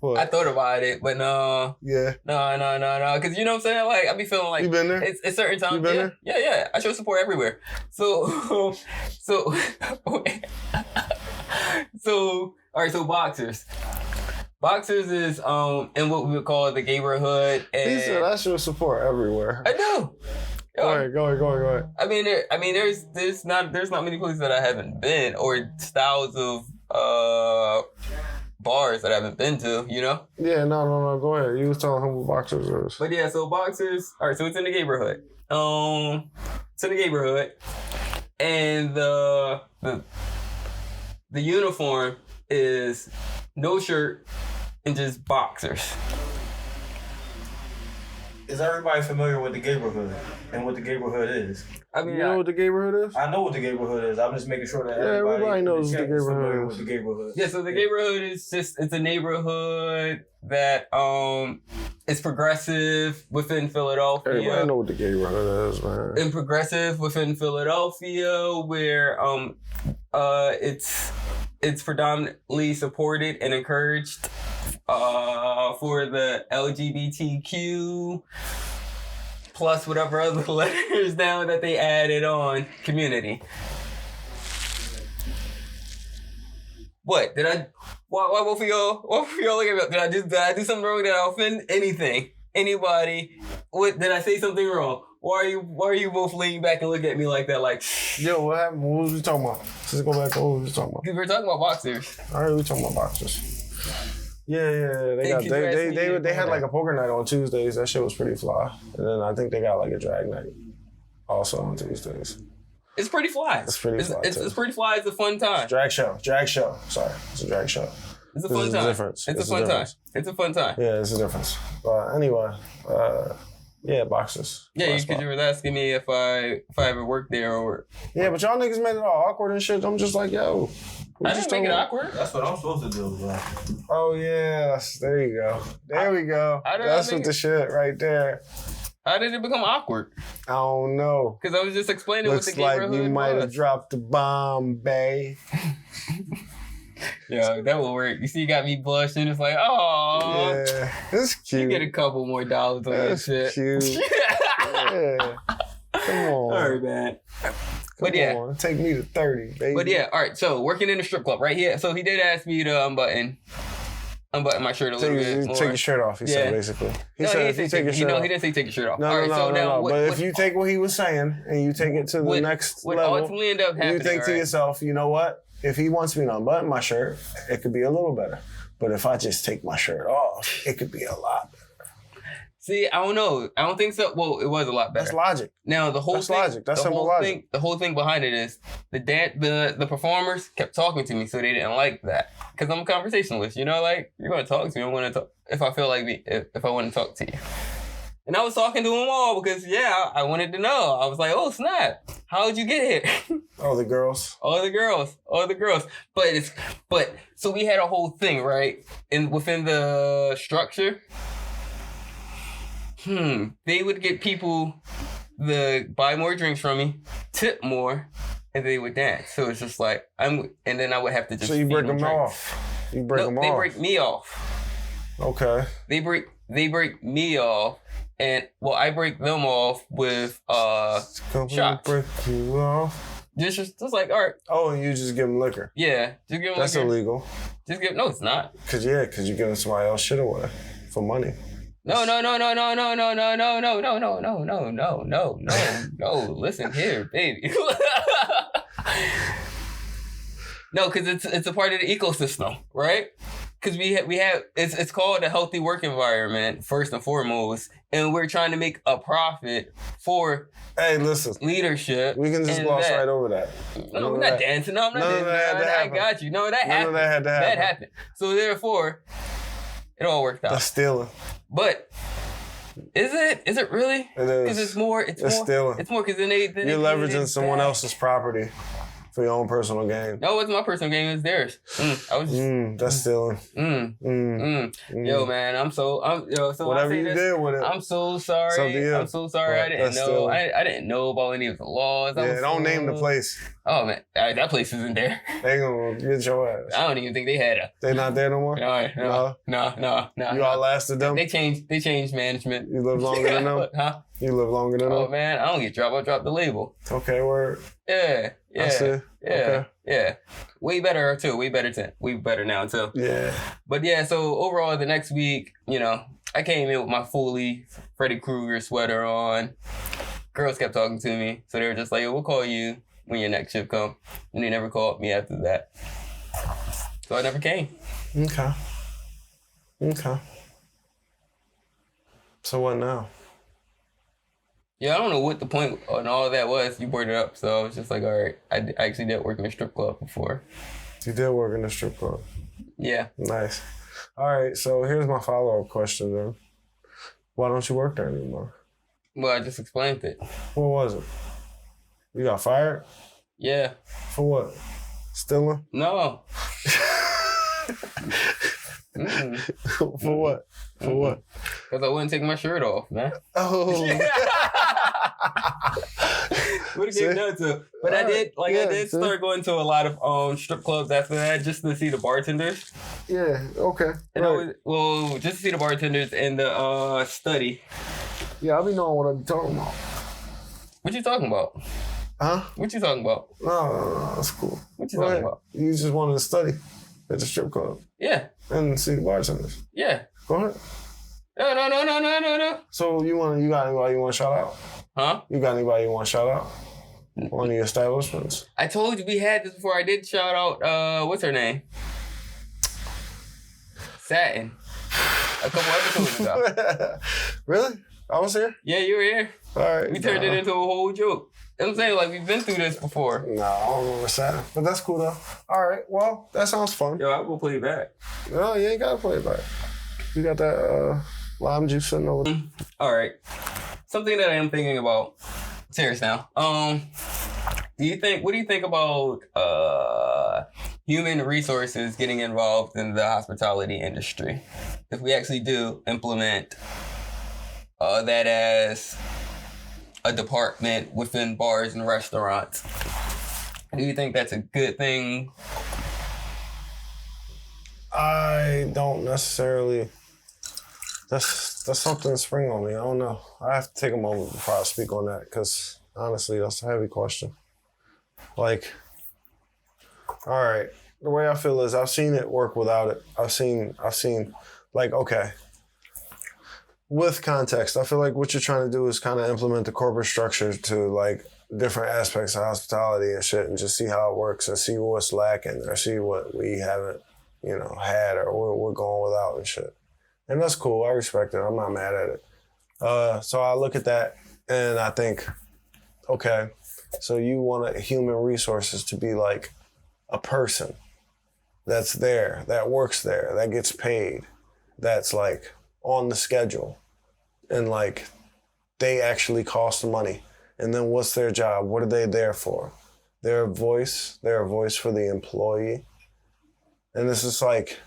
What? I thought about it, but no. Yeah. No. Because you know what I'm saying? Like, I be feeling like... You been there? It's certain times. You been there? Yeah. I show support everywhere. So... All right, so Boxers. Boxers is in what we would call the neighborhood. And He said I show support everywhere. I do. Go ahead. I mean, there's not many places that I haven't been, or styles of bars that I haven't been to, you know? Yeah, no. Go ahead. You was telling him what Boxers is. But yeah, so Boxers. All right, so it's in the neighborhood. It's in the neighborhood, and the uniform is no shirt and just boxers. Is everybody familiar with the neighborhood and what the neighborhood is? I mean, you know what the neighborhood is? I know what the neighborhood is. I'm just making sure that everybody knows what the familiar neighborhood with the neighborhood. Yeah, so the neighborhood is it's a neighborhood that is progressive within Philadelphia. Everybody know what the neighborhood is, man. And progressive within Philadelphia, where it's predominantly supported and encouraged for the LGBTQ plus whatever other letters now that they added on community. What did I? Why both of y'all? What for y'all looking at me? Did I do something wrong? Did I offend anybody? What did I say something wrong? Why are you both leaning back and looking at me like that? Like, yo, what happened? What was we talking about? Let's go back to what we was talking about. We were talking about boxers. All right, we talking about boxers. Yeah. They had like a poker night on Tuesdays. That shit was pretty fly. And then I think they got like a drag night also on Tuesdays. It's pretty fly. It's pretty fly. It's pretty fly. It's a fun time. Drag show. Sorry, it's a drag show. It's a fun time. Difference. It's a fun time. It's a fun time. Yeah, it's a difference. But anyway, yeah, boxers. Yeah, because you were asking me if I ever worked there or. Yeah, but y'all niggas made it all awkward and shit. I'm just like, yo. I didn't make it awkward. That's what I'm supposed to do, bro. Oh yes, there you go. There we go. That's what the shit right there. How did it become awkward? I don't know. Because I was just explaining what the neighborhood was. Looks like you might have dropped the bomb, bae. Yeah, that will work. You see, you got me blushing. It's like, oh, yeah, it's cute. You get a couple more dollars on that shit. Cute. Yeah. Come on. All right, man. Come on. Take me to 30, baby. But yeah, all right. So working in the strip club, right here. So he did ask me to unbutton my shirt a little bit more. Take your shirt off. He said basically. He said if you take your shirt off. He didn't say take your shirt off. No. But if you take what he was saying and you take it to the next level, ultimately end up happening, you think to yourself, you know what? If he wants me to unbutton my shirt, it could be a little better. But if I just take my shirt off, it could be a lot better. See, I don't know. I don't think so. Well, it was a lot better. That's logic. Now the whole thing, logic. That's simple logic. The whole thing behind it is the performers kept talking to me, so they didn't like that. Because I'm a conversationalist, you know, like you're gonna talk to me. I'm gonna talk if I feel like if I want to talk to you. And I was talking to them all because I wanted to know. I was like, oh snap, how'd you get here? All the girls. But so we had a whole thing, right? And within the structure. They would get people to buy more drinks from me tip more, and they would dance. So it's just like and then I would have to just. So you break them drinks. off. You break them off. They break me off. Okay. They break me off, and I break them off with shots. Break you off. Just like, all right. Oh, and you just give them liquor. Yeah, just give them That's liquor. illegal. No, it's not. Cause you're giving somebody else shit away for money. No. Listen here, baby. No, because it's a part of the ecosystem, right? Because we have it's called a healthy work environment first and foremost, and we're trying to make a profit for. Hey, listen. Leadership. We can just gloss right over that. No, we're not dancing. No, I'm not dancing. I got you. No, that happened. None of that had to happen. That happened. So therefore, it all worked out. That's stealing. But is it really? It is. Because it's more. It's more stealing. It's more because then they. You're leveraging someone else's property for your own personal gain. No, it wasn't my personal gain. It was theirs. I was just. That's stealing. Yo, man, so whatever you did with it. I'm so sorry. I'm so sorry. Right, I didn't know. Stealing. I didn't know about any of the laws. Yeah, don't name the place. Oh man, that place isn't there. They gonna get your ass. I don't even think they had a. They not there no more. No. You outlasted them. They changed management. You live longer than them. Huh? You live longer than them. Oh man, I don't get dropped. I dropped the label. Okay, word. Yeah. I see. Okay. Yeah. Way better too. Way better now too. Yeah. But yeah, so overall the next week, I came in with my fully Freddy Krueger sweater on. Girls kept talking to me, so they were just like, "Yo, we'll call you when your next shift comes." And they never called me after that. So I never came. Okay. So what now? Yeah, I don't know what the point on all of that was. You brought it up, so I was just like, all right. I actually did work in a strip club before. You did work in a strip club? Yeah. Nice. All right, so here's my follow-up question then. Why don't you work there anymore? Well, I just explained it. What was it? You got fired? Yeah. For what? Stealing? No. For what? For what? Because I wouldn't take my shirt off, man. Oh. Would have get done to. But I did start going to a lot of strip clubs after that just to see the bartenders. Yeah, okay. And just to see the bartenders and the study. Yeah, I be knowing what I'm talking about. What you talking about? Huh? What you talking about? No, that's cool. What you talking about? You just wanted to study at the strip club. Yeah. And see the bartenders. Yeah. Go ahead. No. So you got anybody you want to shout out? Huh? You got anybody you want to shout out? On the establishments? I told you we had this before. I did shout out, what's her name? Satin. A couple episodes ago. Really? I was here? Yeah, you were here. All right. We turned it into a whole joke. You know what I'm saying? Like, we've been through this before. No, I don't remember Satin. But that's cool, though. All right. Well, that sounds fun. Yo, I'll go play it back. No, you ain't got to play it back. You got that lime juice sitting over there. All right. Something that I am thinking about. Serious now. What do you think about human resources getting involved in the hospitality industry? If we actually do implement that as a department within bars and restaurants, do you think that's a good thing? I don't necessarily. That's something that's spring on me. I don't know. I have to take a moment before I speak on that because honestly, that's a heavy question. Like, all right, the way I feel is I've seen it work without it. I've seen like, okay. With context, I feel like what you're trying to do is kind of implement the corporate structure to like different aspects of hospitality and shit and just see how it works and see what's lacking or see what we haven't, had or what we're going without and shit. And that's cool. I respect it. I'm not mad at it. So I look at that and I think, okay, so you want human resources to be like a person that's there, that works there, that gets paid, that's like on the schedule. And like they actually cost money. And then what's their job? What are they there for? They're a voice for the employee. And this is like,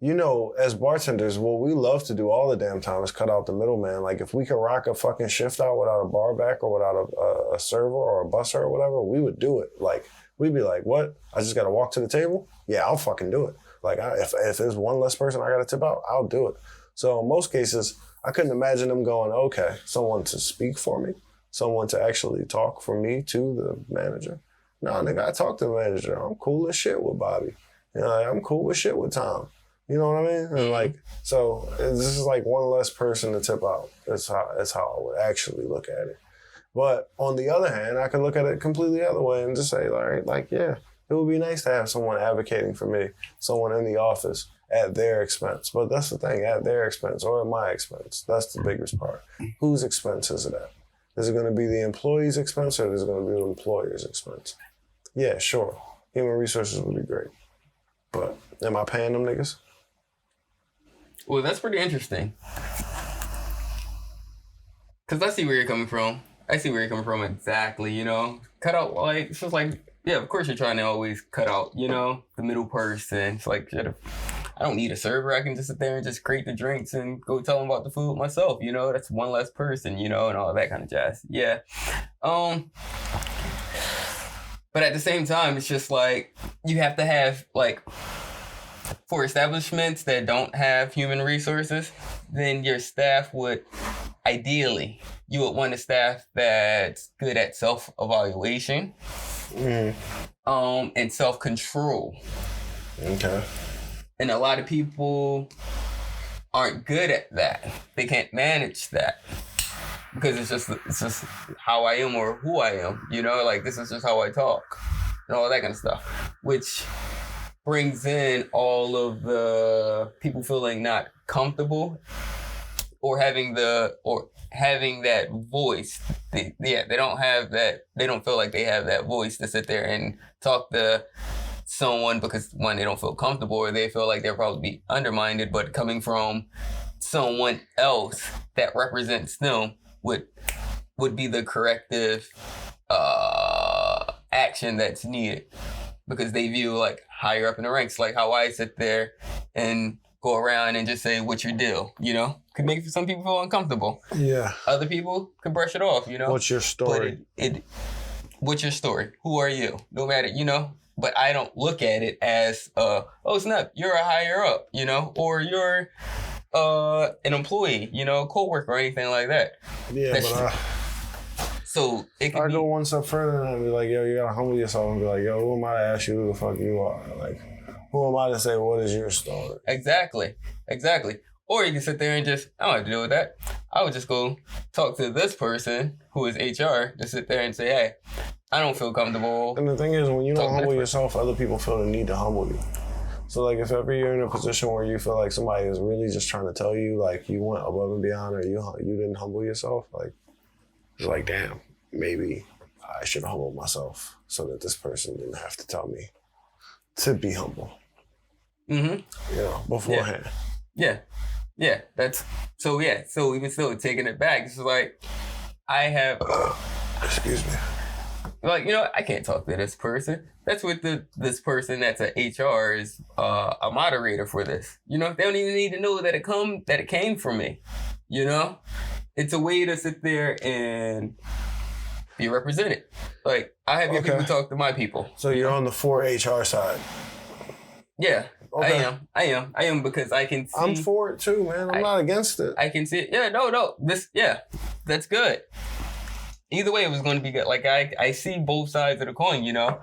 you know, as bartenders, what we love to do all the damn time is cut out the middleman. Like, if we could rock a fucking shift out without a bar back or without a server or a busser or whatever, we would do it. Like, we'd be like, what? I just got to walk to the table? Yeah, I'll fucking do it. Like, if there's one less person I got to tip out, I'll do it. So in most cases, I couldn't imagine them going, okay, someone to speak for me, someone to actually talk for me to the manager. No, nigga, I talk to the manager. I'm cool as shit with Bobby. You know, like, I'm cool as shit with Tom. You know what I mean? And like, so this is like one less person to tip out. That's how I would actually look at it. But on the other hand, I could look at it completely the other way and just say, all right, like, yeah, it would be nice to have someone advocating for me, someone in the office at their expense. But that's the thing, at their expense or at my expense. That's the biggest part. Whose expense is it at? Is it going to be the employee's expense or is it going to be the employer's expense? Yeah, sure. Human resources would be great. But am I paying them niggas? Well, that's pretty interesting. Because I see where you're coming from. Exactly, you know? Cut out, like, it's just like, yeah, of course you're trying to always cut out, you know, the middle person. It's like, shit, I don't need a server. I can just sit there and just create the drinks and go tell them about the food myself, you know? That's one less person, you know, and all that kind of jazz. Yeah. But at the same time, it's just like, you have to have, like, for establishments that don't have human resources, then your staff would, ideally, you would want a staff that's good at self-evaluation and self-control. Okay. And a lot of people aren't good at that. They can't manage that. Because it's just how I am or who I am, you know? Like, this is just how I talk and all that kind of stuff, which brings in all of the people feeling not comfortable or having that voice. They don't have that. They don't feel like they have that voice to sit there and talk to someone because, one, they don't feel comfortable or they feel like they'll probably be undermined, but coming from someone else that represents them would be the corrective action that's needed, because they view like higher up in the ranks, like how I sit there and go around and just say, what's your deal? You know, could make some people feel uncomfortable. Yeah. Other people could brush it off, you know. What's your story? But what's your story? Who are you? No matter, you know. But I don't look at it as, oh snap, you're a higher up, you know, or you're an employee, you know, co-worker or anything like that. Yeah, but so it could go one step further and be like, yo, you gotta humble yourself and be like, yo, who am I to ask you who the fuck you are? Like, who am I to say what is your story? Exactly. Or you can sit there and just, I don't have to deal with that. I would just go talk to this person who is HR to sit there and say, hey, I don't feel comfortable. And the thing is, when you don't humble yourself, other people feel the need to humble you. So, like, if ever you're in a position where you feel like somebody is really just trying to tell you, like, you went above and beyond or you didn't humble yourself, like, it's like, damn, maybe I should humble myself so that this person didn't have to tell me to be humble. Mm-hmm. You know, beforehand. Yeah. That's, so yeah. So even still taking it back, it's like, I have... excuse me. Like, you know, I can't talk to this person. That's what this person that's an HR is a moderator for this. You know, they don't even need to know that it came from me. You know? It's a way to sit there and be represented. Like, I have your people talk to my people. So you're on the for HR side. Yeah. Okay. I am because I can see. I'm for it too, man. I'm not against it. I can see it. Yeah, no. That's good. Either way, it was going to be good. Like, I see both sides of the coin, you know?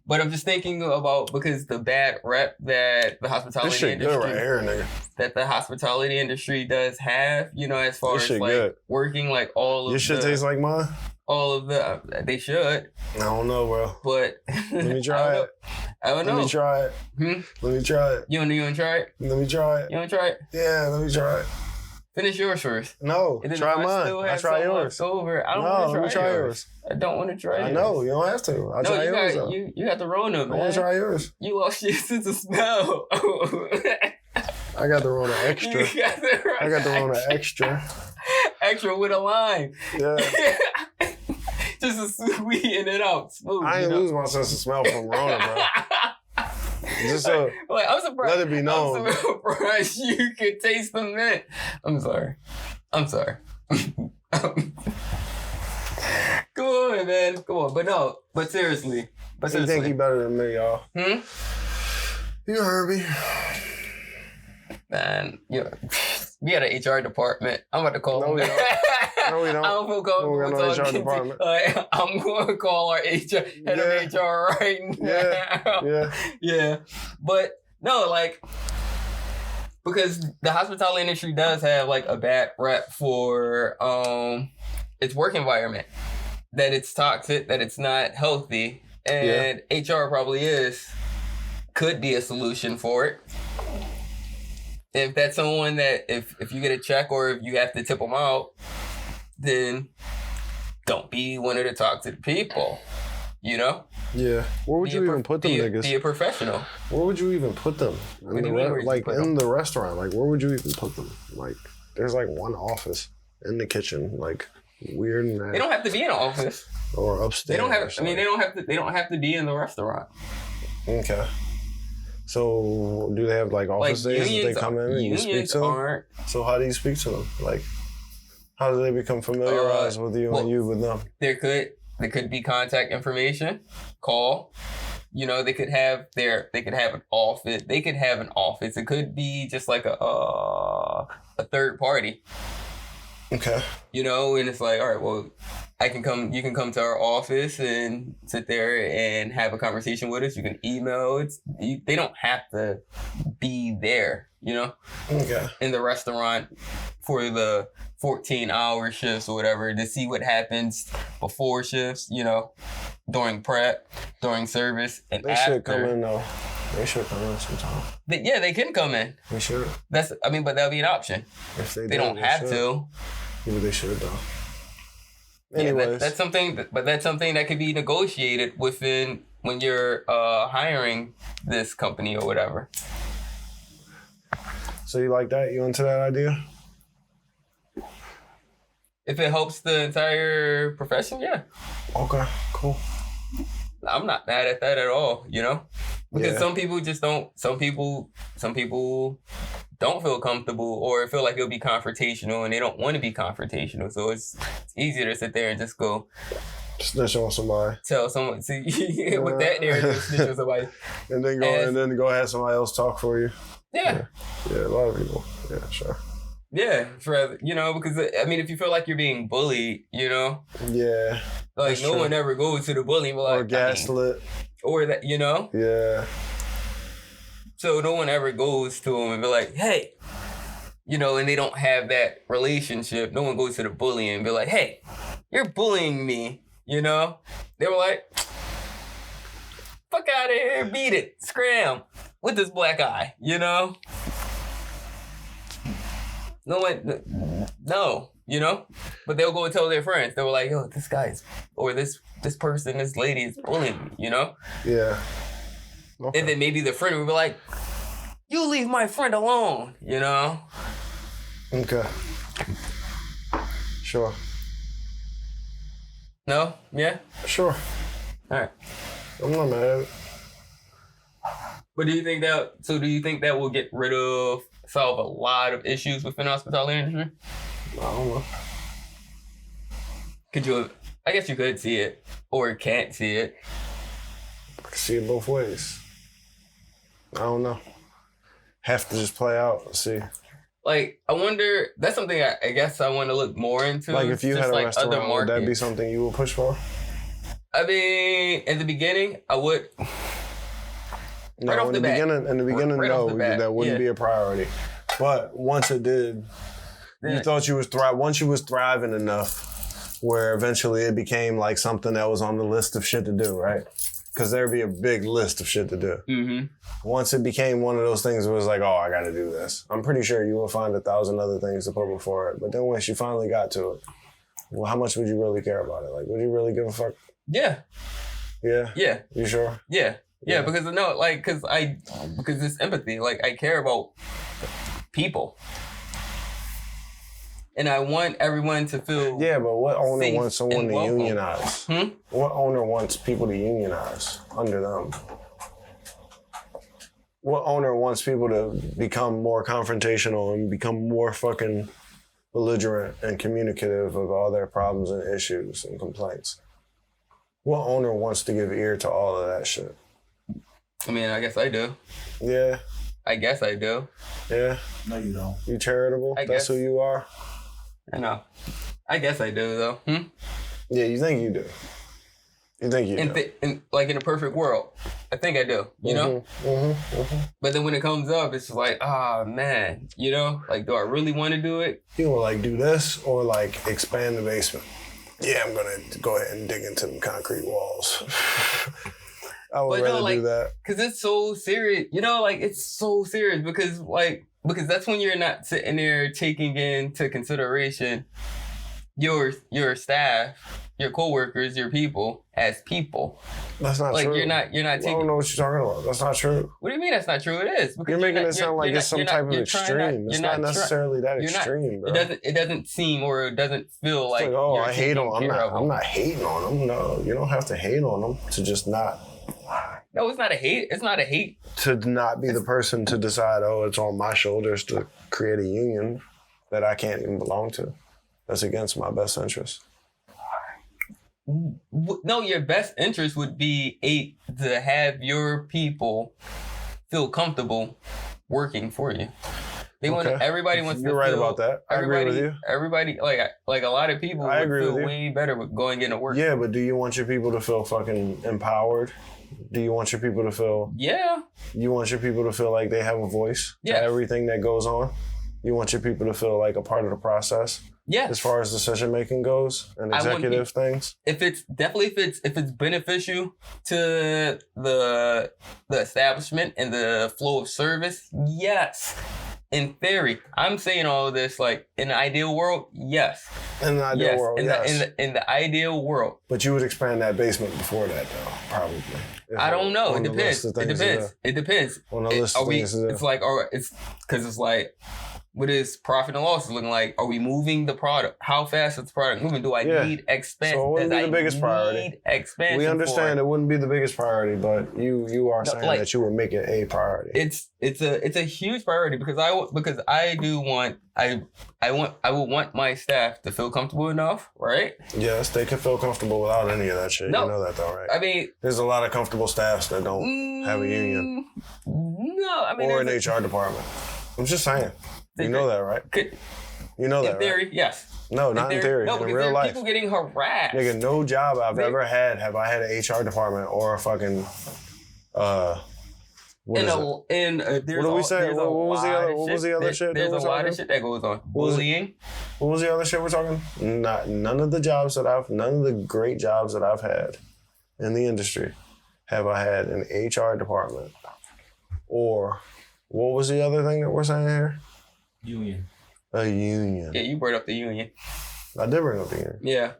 But I'm just thinking about, because the bad rep that the hospitality industry... Good right here, nigga. That the hospitality industry does have, you know, as far as, like, good. Working, like, all of your shit tastes like mine? All of the... They should. I don't know, bro. But... Let me try it. I don't know. Let me try it. Let me try it. You want to try it? Let me try it. You want to try it? Yeah, let me try it. Finish yours first. No, try mine. I'll try yours. Over. I don't want to try yours. I don't want to try yours. I know, you don't have to. I'll try yours. You got the Rona, man. I want to try yours. You lost your sense of smell. I got the Rona extra. I got the Rona extra. Extra with a lime. Yeah. Just to sweeten it out. Smooth, I ain't lose my sense of smell from Rona, bro. Just so like, I'm surprised. let it be known. I'm surprised you could taste the mint. I'm sorry. Come on, man. Come on. But seriously. You think he better than me, y'all? You heard me. Man, we had an HR department. I'm about to call them. No, we don't. I don't feel comfortable talking HR department. I'm going to call our head of HR right now. Yeah. But no, like, because the hospitality industry does have like a bad rep for its work environment, that it's toxic, that it's not healthy, and HR probably could be a solution for it. If that's someone that, if you get a check or if you have to tip them out, then don't be one of the toxic people, you know? Yeah. Where would you even put them niggas? Be a professional. Where would you even put them? In the restaurant. Like, where would you even put them? Like, there's like one office in the kitchen, like weird and that. They don't have to be in an office. Or upstairs. They don't have to be in the restaurant. Okay. So, do they have like office days that they come in and you speak to them? So, how do you speak to them? Like, how do they become familiarized with you and you with them? There could be contact information, call. You know, they could have an office. They could have an office. It could be just like a third party. Okay. You know, and it's like, all right, well, you can come to our office and sit there and have a conversation with us. You can email. They don't have to be there, you know? Okay. In the restaurant for the 14-hour shifts or whatever, to see what happens before shifts, you know, during prep, during service, and they after. Should come in though. They should come in sometime. They can come in. They should. But that'll be an option. If they don't have to. Yeah, but they should though. Anyways. Yeah, that's something that could be negotiated within when you're hiring this company or whatever. So you like that? You into that idea? If it helps the entire profession, yeah. Okay, cool. I'm not mad at that at all, you know? Because some people just don't, some people don't feel comfortable or feel like it'll be confrontational and they don't want to be confrontational. So it's easier to sit there and just go snitch on somebody. Tell someone, with that narrative, snitch on somebody. And then go have somebody else talk for you. Yeah. Yeah, a lot of people. Yeah, sure. Yeah, you know, because I mean, if you feel like you're being bullied, you know? Yeah. Like no one ever goes to the bullying, but like, or gaslit. Or that, you know? Yeah. So no one ever goes to them and be like, hey, you know, and they don't have that relationship. No one goes to the bully and be like, hey, you're bullying me, you know? They were like, fuck out of here, beat it, scram with this black eye, you know? No, you know? But they'll go and tell their friends. They were like, yo, this guy's, or this person, this lady is bullying me, you know? Yeah. Okay. And then maybe the friend would be like, you leave my friend alone, you know? Okay. Sure. No? Yeah? Sure. All right. I'm not mad at it. But do you think that will solve a lot of issues within the hospitality industry? I don't know. I guess you could see it, or can't see it. I can see it both ways. I don't know. Have to just play out and see. Like, I wonder, that's something I guess I want to look more into. Like, if you had a restaurant, would that be something you would push for? I mean, in the beginning, I would. No, in the beginning, no, that wouldn't be a priority. But once it did, you thought you was once you was thriving enough where eventually it became like something that was on the list of shit to do, right? Because there'd be a big list of shit to do. Mm-hmm. Once it became one of those things where it was like, oh, I got to do this. I'm pretty sure you will find 1,000 other things to put before it. But then once you finally got to it, well, how much would you really care about it? Like, would you really give a fuck? Yeah. Yeah? Yeah. You sure? Yeah. Yeah, because it's empathy. Like, I care about people. And I want everyone to feel Yeah, but what owner wants someone to welcome. unionize? What owner wants people to unionize under them? What owner wants people to become more confrontational and become more fucking belligerent and communicative of all their problems and issues and complaints? What owner wants to give ear to all of that shit? I mean, I guess I do. Yeah. I guess I do. Yeah. No, you don't. You charitable? That's who you are? I know. I guess I do, though. Yeah, you think you do. You think you do. Like in a perfect world, I think I do, you know? But then when it comes up, it's like, man, you know? Like, do I really want to do it? You want to, like, do this or, like, expand the basement? Yeah, I'm going to go ahead and dig into them concrete walls. I would rather do that. Because it's so serious. You know, like, it's so serious because that's when you're not sitting there taking into consideration your staff, your coworkers, your people as people. That's not true. Like you're not taking. I don't know what you're talking about. That's not true. What do you mean that's not true? It is. You're making it sound like it's some type of extreme. It's not necessarily that extreme, bro. It doesn't seem or it doesn't feel like. It's like, I hate on them. I'm not hating on them. No, you don't have to hate on them to just not. No, it's not a hate. It's not a hate. To not be the person to decide, it's on my shoulders to create a union that I can't even belong to. That's against my best interest. No, your best interest would be to have your people feel comfortable working for you. Everybody wants to feel... You're right about that. I agree with you. Everybody, like a lot of people would feel way better with going into work. Yeah, but do you want your people to feel fucking empowered? Do you want your people to feel... Yeah. You want your people to feel like they have a voice to everything that goes on? You want your people to feel like a part of the process? Yeah. As far as decision making goes and executive things? If it's beneficial to the establishment and the flow of service, yes. In theory, I'm saying all of this like in the ideal world, yes. In the ideal world, yes. In the ideal world. But you would expand that basement before that, though, probably. I don't know. It depends. It depends. On the list of things. It's like, it's because it's like, what is profit and loss looking like? Are we moving the product? How fast is the product moving? Do I need expansion? So it wouldn't be the biggest priority. Expansion. We understand it wouldn't be the biggest priority, but you are saying that you would make it a priority. It's a huge priority because I would want my staff to feel comfortable enough, right? Yes, they can feel comfortable without any of that shit. No, you know that though, right? I mean, there's a lot of comfortable staffs that don't have a union. No, I mean, or an HR department. I'm just saying. You know that, right? You know that, in theory, right? yes. No, not in theory. No, in because real there are life. people getting harassed. Nigga, no job I've ever had have I had an HR department or a fucking what do we say? What was the other shit? There's a lot of shit that goes on. Bullying. What was the other shit we're talking? None of the great jobs that I've had in the industry have I had an HR department. Or what was the other thing that we're saying here? Union. A union. Yeah, you brought up the union. I did bring up the union. Yeah.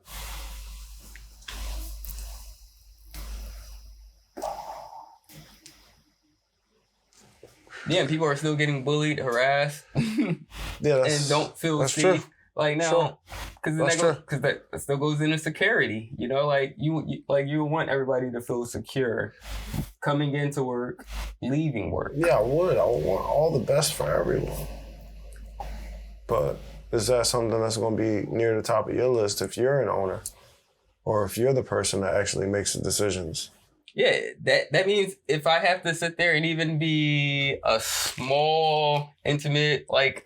Yeah, people are still getting bullied, harassed, and don't feel safe. True. Like now, because that still goes into security. You know, like you want everybody to feel secure, coming into work, leaving work. Yeah, I would. I would want all the best for everyone. But is that something that's going to be near the top of your list if you're an owner, or if you're the person that actually makes the decisions? Yeah, that means if I have to sit there and even be a small, intimate, like,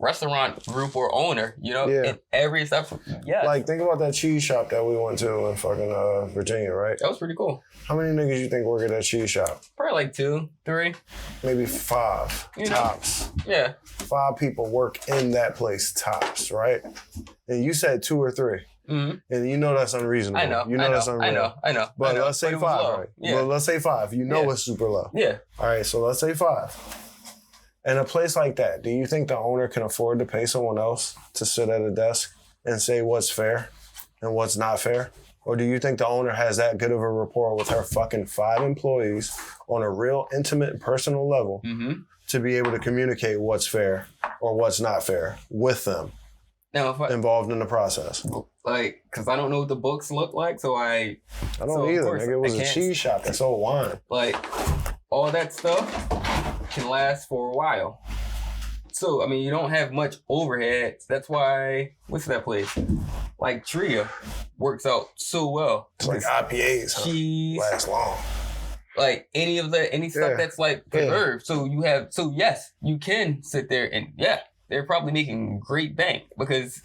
restaurant group or owner, you know, in every step. Yeah. Like, think about that cheese shop that we went to in fucking Virginia, right? That was pretty cool. How many niggas you think work at that cheese shop? Probably like 2, 3. Maybe 5 tops. Yeah. 5 people work in that place tops, right? And you said 2 or 3. Mm-hmm. And you know that's unreasonable. I know. You know that's unreasonable. I know. But let's say 5, right? Yeah. But let's say 5. You know it's super low. Yeah. All right, so let's say 5. In a place like that, do you think the owner can afford to pay someone else to sit at a desk and say what's fair and what's not fair? Or do you think the owner has that good of a rapport with her fucking 5 employees on a real intimate and personal level to be able to communicate what's fair or what's not fair with them? Now, if involved in the process. Like, because I don't know what the books look like, so I don't either. Nigga, it was a cheese shop that sold wine. Like, all that stuff can last for a while. So, I mean, you don't have much overhead. That's why, what's that place? Like, Tria works out so well. It's like IPAs, huh? Cheese. Lasts long. Like, any stuff that's, like, preserved. Yeah. So, yes, you can sit there and, they're probably making great bank because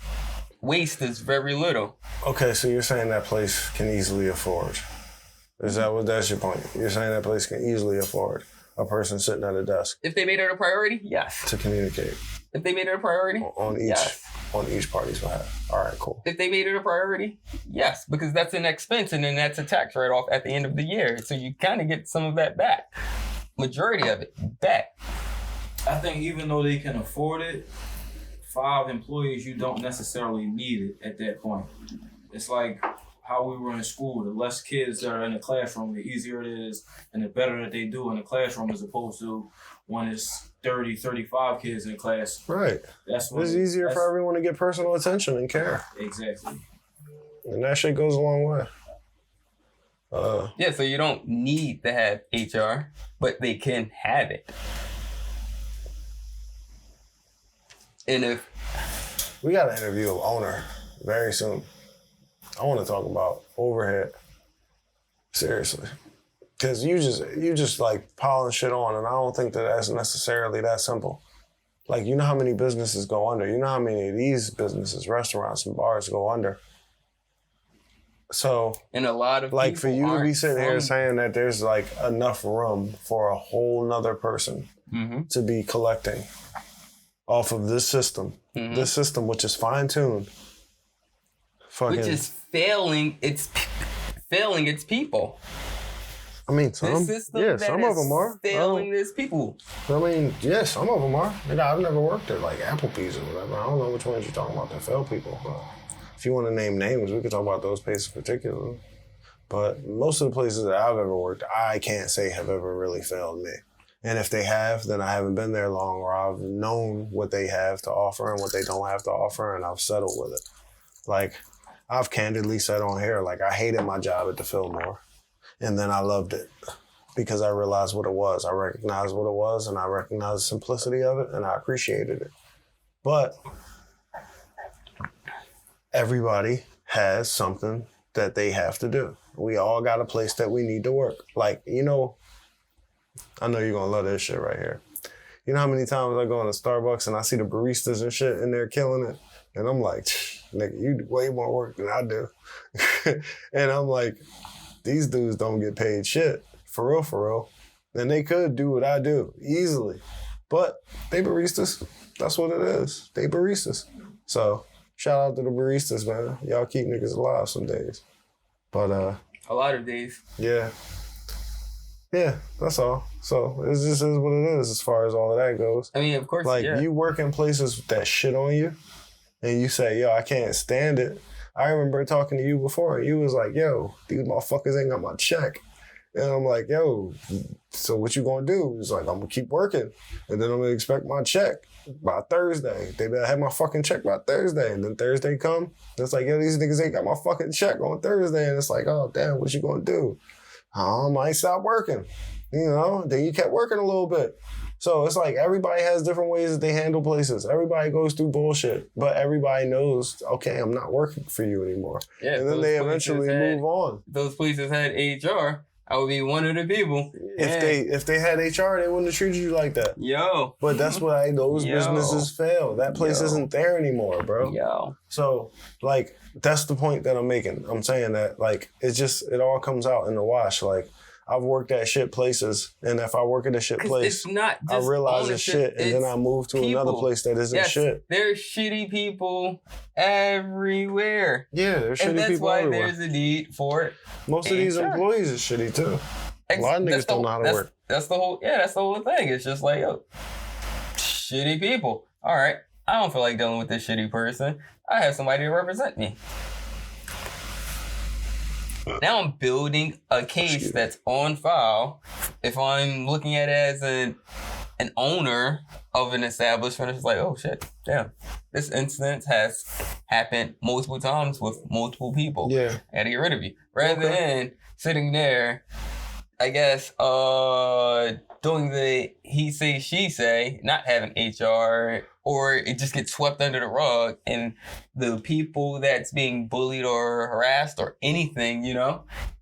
waste is very little. Okay, so you're saying that place can easily afford. That's your point? You're saying that place can easily afford a person sitting at a desk. If they made it a priority, yes. To communicate. If they made it a priority, on each party's behalf. All right, cool. If they made it a priority, yes, because that's an expense and then that's a tax write-off at the end of the year. So you kind of get some of that back. Majority of it back. I think even though they can afford it, 5 employees, you don't necessarily need it at that point. It's like how we were in school. The less kids that are in the classroom, the easier it is and the better that they do in the classroom as opposed to when it's 30, 35 kids in class. Right. It's easier for everyone to get personal attention and care. Exactly. And that shit goes a long way. So you don't need to have HR, but they can have it. And if we got an interview of owner very soon. I want to talk about overhead. Seriously. Because you just like piling shit on, and I don't think that's necessarily that simple. Like, you know how many businesses go under? You know how many of these businesses, restaurants and bars go under? So, and a lot of like, for you to be sitting here saying that there's like enough room for a whole nother person to be collecting off of this system, which is fine-tuned. Which is failing its people. I mean, some of them are. Failing its people. I mean, yeah, some of them are. I've never worked at like Applebee's or whatever. I don't know which ones you're talking about that fail people. If you want to name names, we could talk about those places particularly. But most of the places that I've ever worked, I can't say have ever really failed me. And if they have, then I haven't been there long, or I've known what they have to offer and what they don't have to offer, and I've settled with it. Like, I've candidly said on here, like, I hated my job at the Fillmore. And then I loved it because I realized what it was. I recognized what it was, and I recognized the simplicity of it, and I appreciated it. But everybody has something that they have to do. We all got a place that we need to work. Like, I know you're going to love this shit right here. You know how many times I go into Starbucks and I see the baristas and shit and they're killing it? And I'm like, nigga, you do way more work than I do. And I'm like, these dudes don't get paid shit, for real. And they could do what I do easily. But they baristas. That's what it is. They baristas. So shout out to the baristas, man. Y'all keep niggas alive some days. But a lot of days. Yeah. Yeah, that's all. So it just is what it is as far as all of that goes. I mean, of course, like, you work in places that shit on you, and you say, yo, I can't stand it. I remember talking to you before, and you was like, yo, these motherfuckers ain't got my check. And I'm like, yo, so what you gonna do? He's like, I'm gonna keep working, and then I'm gonna expect my check by Thursday. They better have my fucking check by Thursday. And then Thursday come, and it's like, yo, these niggas ain't got my fucking check on Thursday. And it's like, oh, damn, what you gonna do? I might stop working, Then you kept working a little bit. So it's like everybody has different ways that they handle places. Everybody goes through bullshit, but everybody knows, okay, I'm not working for you anymore. Yeah, and then they eventually move on. If those places had HR, I would be one of the people. If they had HR, they wouldn't have treated you like that. Yo. But that's why those businesses fail. That place isn't there anymore, bro. Yo. So, like, that's the point that I'm making. I'm saying that, like, it all comes out in the wash. Like, I've worked at shit places, and if I work at a shit place, I realize it's shit, and then I move to another place that isn't shit. There's shitty people everywhere. Yeah, there's shitty people everywhere. And that's why there's a need for it. Most of these employees are shitty, too. A lot of niggas don't know how to work. That's the whole thing. It's just like, yo, shitty people. All right, I don't feel like dealing with this shitty person. I have somebody to represent me. Now I'm building a case that's on file. If I'm looking at it an owner of an establishment is like, oh shit, damn, this incident has happened multiple times with multiple people. Yeah. I gotta get rid of you. Rather than sitting there, I guess, doing the he say, she say, not having HR, or it just gets swept under the rug, and the people that's being bullied or harassed or anything,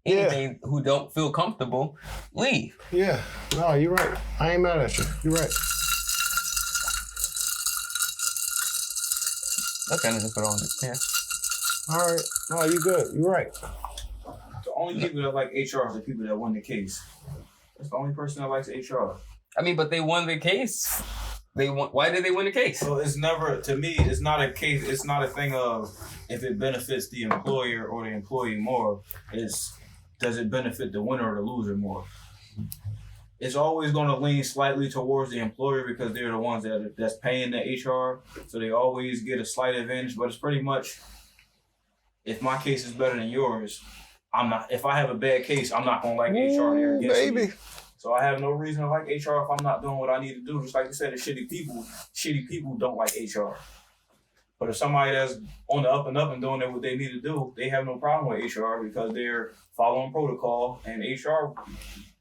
anything who don't feel comfortable, leave. Yeah. No, you're right. I ain't mad at you. You're right. Okay, I just put on this. Yeah. All right. No, you good. You're right. The only people that like HR are the people that won the case. That's the only person that likes HR. I mean, but they won the case. Why did they win the case? So it's never, to me, it's not a case. It's not a thing of if it benefits the employer or the employee more. It's does it benefit the winner or the loser more? It's always going to lean slightly towards the employer because they're the ones that's paying the HR. So they always get a slight advantage. But it's pretty much, if my case is better than yours, I'm not. If I have a bad case, I'm not going to like HR there against me. So I have no reason to like HR if I'm not doing what I need to do. Just like you said, the shitty people don't like HR. But if somebody that's on the up and up and doing what they need to do, they have no problem with HR because they're following protocol, and HR,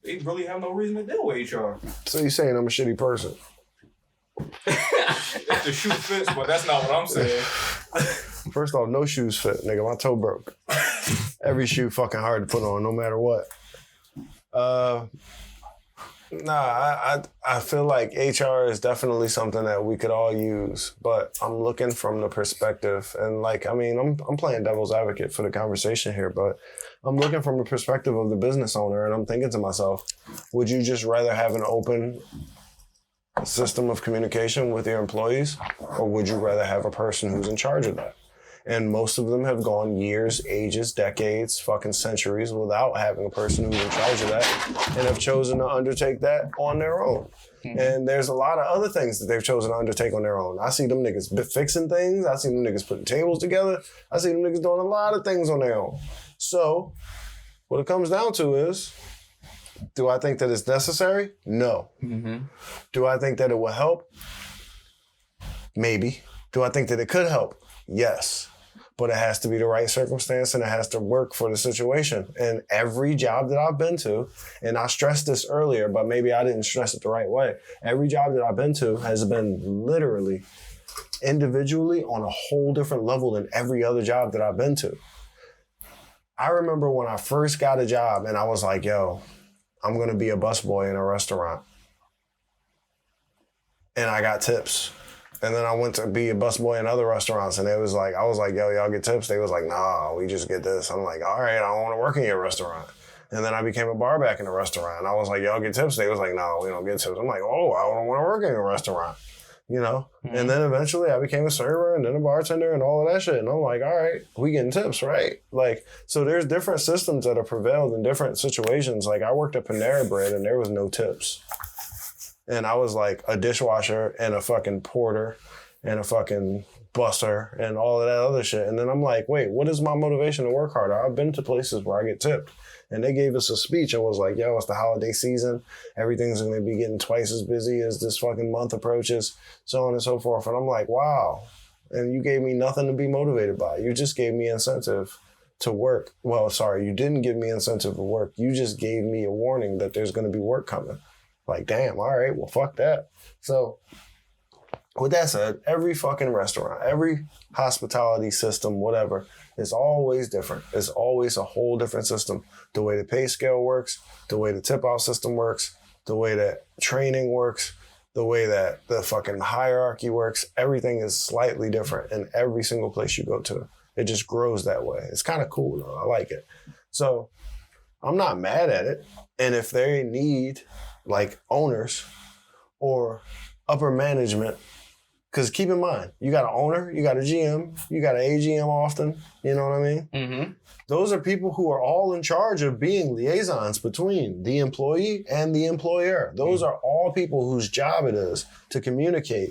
they really have no reason to deal with HR. So you're saying I'm a shitty person? If the shoe fits, but that's not what I'm saying. First off, no shoes fit, nigga. My toe broke. Every shoe fucking hard to put on, no matter what. I feel like HR is definitely something that we could all use, but I'm looking from the perspective, and I'm playing devil's advocate for the conversation here, but I'm looking from the perspective of the business owner, and I'm thinking to myself, would you just rather have an open system of communication with your employees, or would you rather have a person who's in charge of that? And most of them have gone years, ages, decades, fucking centuries without having a person who's in charge of that, and have chosen to undertake that on their own. Mm-hmm. And there's a lot of other things that they've chosen to undertake on their own. I see them niggas fixing things. I see them niggas putting tables together. I see them niggas doing a lot of things on their own. So what it comes down to is, do I think that it's necessary? No. Mm-hmm. Do I think that it will help? Maybe. Do I think that it could help? Yes. But it has to be the right circumstance, and it has to work for the situation. And every job that I've been to, and I stressed this earlier, but maybe I didn't stress it the right way. Every job that I've been to has been literally, individually, on a whole different level than every other job that I've been to. I remember when I first got a job and I was like, yo, I'm going to be a busboy in a restaurant. And I got tips. And then I went to be a busboy in other restaurants, and I was like, yo, y'all get tips? They was like, nah, we just get this. I'm like, all right, I don't want to work in your restaurant. And then I became a bar back in a restaurant, and I was like, y'all get tips? They was like, no, we don't get tips. I'm like, oh, I don't want to work in a restaurant, Mm-hmm. And then eventually I became a server and then a bartender and all of that shit. And I'm like, all right, we getting tips, right? So there's different systems that have prevailed in different situations. Like I worked at Panera Bread, and there was no tips. And I was like a dishwasher and a fucking porter and a fucking busser and all of that other shit. And then I'm like, wait, what is my motivation to work harder? I've been to places where I get tipped. And they gave us a speech and was like, yo, it's the holiday season. Everything's going to be getting twice as busy as this fucking month approaches, so on and so forth. And I'm like, wow. And you gave me nothing to be motivated by. You just gave me incentive to work. Well, sorry, you didn't give me incentive to work. You just gave me a warning that there's going to be work coming. Like, damn, all right, well, fuck that. So with that said, every fucking restaurant, every hospitality system, whatever, is always different. It's always a whole different system. The way the pay scale works, the way the tip-out system works, the way that training works, the way that the fucking hierarchy works, everything is slightly different in every single place you go to. It just grows that way. It's kind of cool, though. I like it. So I'm not mad at it. And if they need like owners or upper management, because keep in mind, you got an owner, you got a GM, you got an AGM often, you know what I mean? Mm-hmm. Those are people who are all in charge of being liaisons between the employee and the employer. Those are all people whose job it is to communicate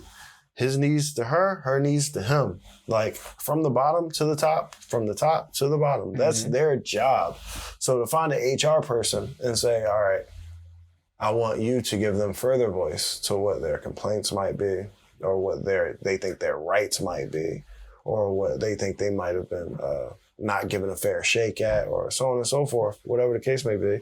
his needs to her, her needs to him. Like from the bottom to the top, from the top to the bottom. That's their job. So to find an HR person and say, all right, I want you to give them further voice to what their complaints might be, or what they think their rights might be, or what they think they might have been not given a fair shake at, or so on and so forth, whatever the case may be.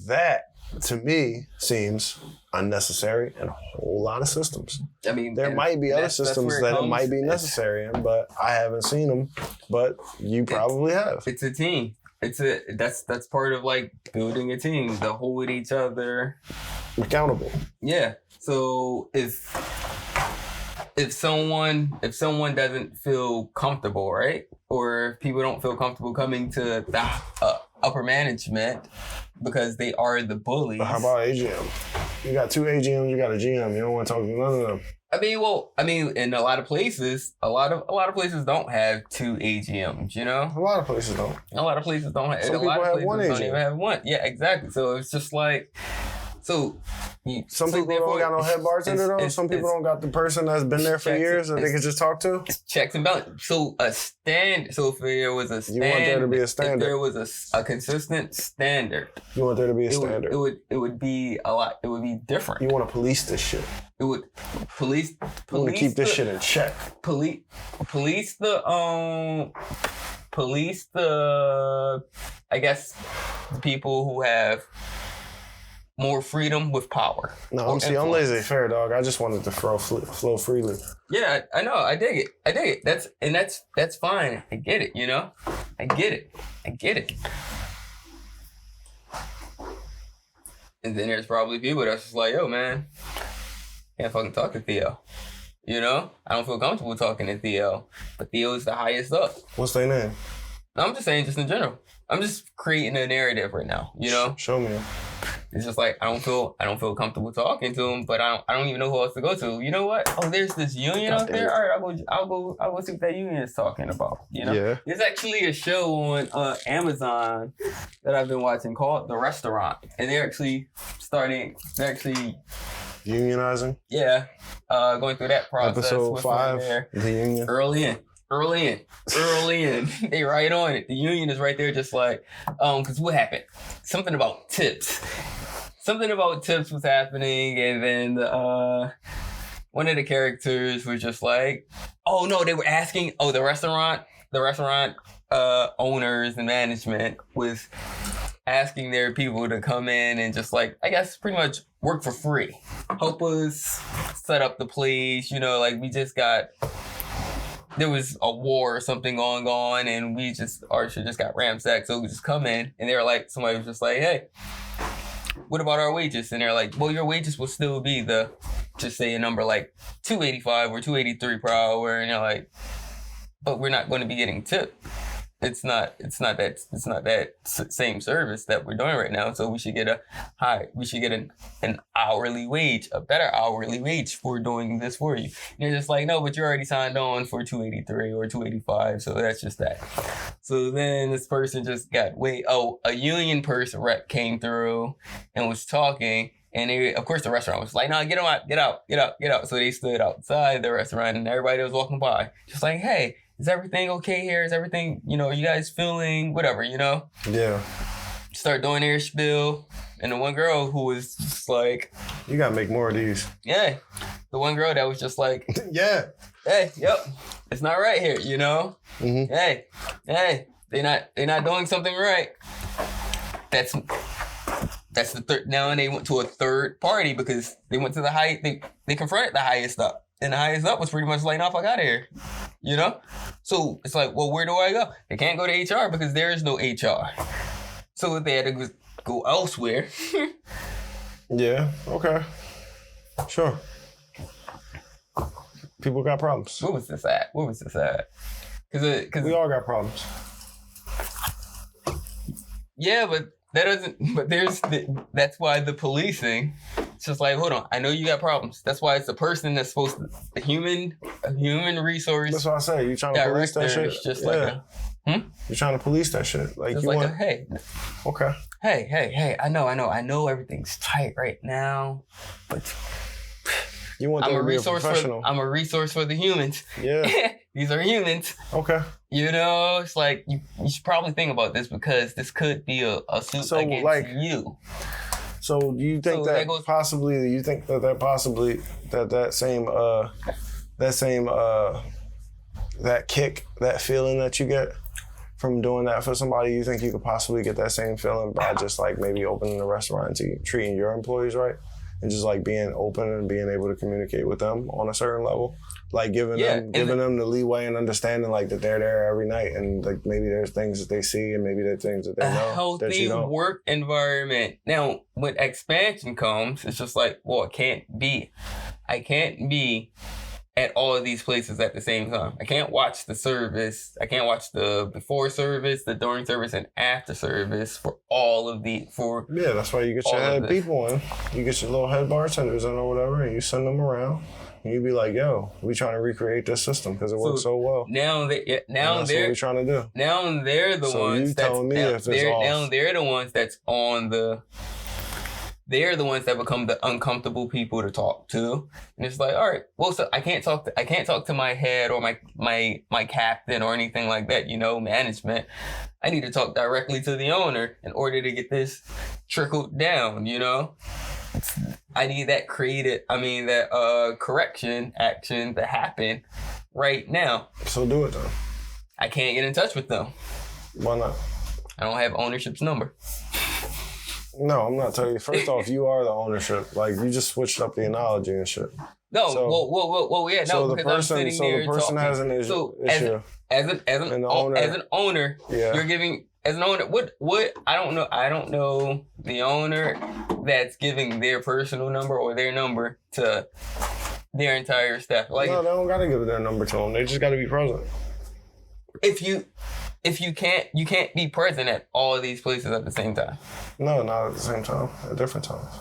That, to me, seems unnecessary in a whole lot of systems. I mean, there might be other systems that it might be necessary in, but I haven't seen them. But you probably have. It's a team. That's part of like building a team, to hold each other accountable. Yeah. So if someone doesn't feel comfortable, right, or if people don't feel comfortable coming to the upper management because they are the bullies. But how about AGM? You got 2 AGMs, you got a GM. You don't want to talk to none of them. I mean, in a lot of places, a lot of places don't have 2 AGMs. You know, a lot of places don't. A lot of places don't have. Some people have one AGM. Don't even have one. Yeah, exactly. So it's just like. Some people don't got no head bartender though. Some people don't got the person that's been there for years that they can just talk to. Checks and balances. So if there was a standard, you want there to be a standard. If there was a consistent standard, you want there to be a standard. It would be a lot. It would be different. You want to police this shit. It would police. You want to keep this shit in check. Police the. I guess the people who have more freedom with power. No, I'm laissez-faire, dog. I just wanted to flow freely. Yeah, I know. I dig it. That's fine. I get it. You know, I get it. And then there's probably people that's just like, yo, man, can't fucking talk to Theo. You know, I don't feel comfortable talking to Theo, but Theo is the highest up. What's their name? No, I'm just saying, just in general. I'm just creating a narrative right now. You know, show me. It's just like I don't feel comfortable talking to him, but I don't even know who else to go to. You know what? Oh, there's this union out there. All right, I'll go see what that union is talking about. You know, yeah. There's actually a show on Amazon that I've been watching called The Restaurant, and they're actually unionizing. Yeah, going through that process. Episode 5, the union. Early in. They right on it. The union is right there just like, because what happened? Something about tips was happening, and then one of the characters was just like, oh no, they were asking, the restaurant owners and management was asking their people to come in and just like, I guess pretty much work for free. Help us set up the place, you know, like there was a war or something going on, and our shit just got ransacked. So we just come in, and they were like, somebody was just like, hey, what about our wages? And they're like, well, your wages will still be just say a number like $285 or $283 per hour. And they're like, but we're not going to be getting tipped. It's not that same service that we're doing right now. So we should get an hourly wage, a better hourly wage for doing this for you. And you're just like, no, but you already signed on for $283 or $285. So that's just that. So then this person just got a union person rep came through and was talking. And of course the restaurant was like, no, get out. So they stood outside the restaurant, and everybody was walking by just like, hey, is everything okay here? Is everything, you know, you guys feeling whatever, you know? Yeah. Start doing their spiel. And the one girl who was just like... You gotta make more of these. Yeah. The one girl that was just like... Yeah. Hey, yep. It's not right here, you know? Mm-hmm. Hey, they're not doing something right. That's the third... Now and they went to a third party because they went to the they confronted the highest up. And the highest up was pretty much like, no, fuck out of here. You know? So it's like, well, where do I go? They can't go to HR because there is no HR. So they had to go elsewhere. Yeah, okay. Sure. People got problems. Where was this at? Cause we all got problems. Yeah, but that's why the policing, it's just like, hold on, I know you got problems. That's why it's the person that's supposed to, a human resource. That's what I say. You trying to police that shit? Just like you're trying to police that shit. Like just you like want. Hey. Okay. Hey. I know everything's tight right now, but you want them to be a professional. I'm a resource for the humans. Yeah. These are humans. Okay. You know, it's like, you should probably think about this because this could be a suit against you. So do you think that that kick, that feeling that you get from doing that for somebody, you think you could possibly get that same feeling by just like maybe opening a restaurant and treating your employees right? And just like being open and being able to communicate with them on a certain level? Like giving them the leeway and understanding like that they're there every night and like maybe there's things that they see and maybe there's things that they know. A healthy work environment. Now, when expansion comes, it's just like, well, I can't be at all of these places at the same time. I can't watch the service. I can't watch the before service, the during service, and after service for all of the Yeah, that's why you get your head people in. You get your little head bartenders in or whatever, and you send them around. And you be like, yo, we trying to recreate this system because it works so well. Now that's what we're trying to do. Now they're the ones that's now they're the ones that's on the. They're the ones that become the uncomfortable people to talk to, and it's like, all right, well, so I can't talk to my head or my captain or anything like that, management. I need to talk directly to the owner in order to get this trickled down, I need that correction action to happen right now. So do it then. I can't get in touch with them. Why not? I don't have ownership's number. No, I'm not telling you. First off, you are the ownership. Like, you just switched up the analogy and shit. No, yeah, so because I'm sitting there talking. So the person has an issue. As an owner, you're giving... As an owner, what I don't know the owner that's giving their personal number or their number to their entire staff. Like, no, they don't gotta give their number to them. They just gotta be present. If you can't be present at all of these places at the same time. No, not at the same time. At different times.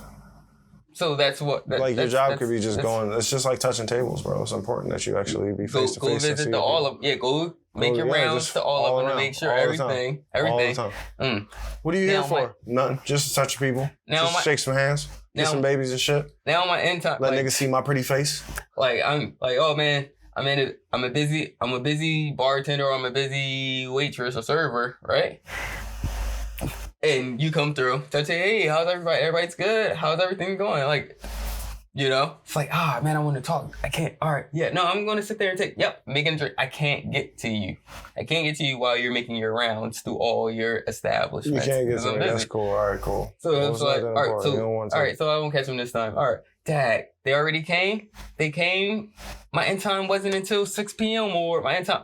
So that's what... your job could be just going... It's just like touching tables, bro. It's important that you actually be face-to-face. Go visit to all of... Yeah, go make your rounds to all of them to make sure everything... All the time. What are you here for? Nothing. Just to touch people. Just shake some hands. Get some babies and shit. Now my end time... Let niggas see my pretty face. Like, I'm like, oh, man... I'm a busy bartender or I'm a busy waitress or server, right? And you come through, say, hey, how's everybody? Everybody's good. How's everything going? Like, it's like, man, I want to talk. I can't. All right. Yeah, no, I'm going to sit there and making a drink. I can't get to you. I can't get to you while you're making your rounds through all your establishments. You can't get to me. That's cool. All right, cool. So it's like, all right, so I won't catch them this time. All right. Dad, they already came. They came. My end time wasn't until 6 p.m. or my end time,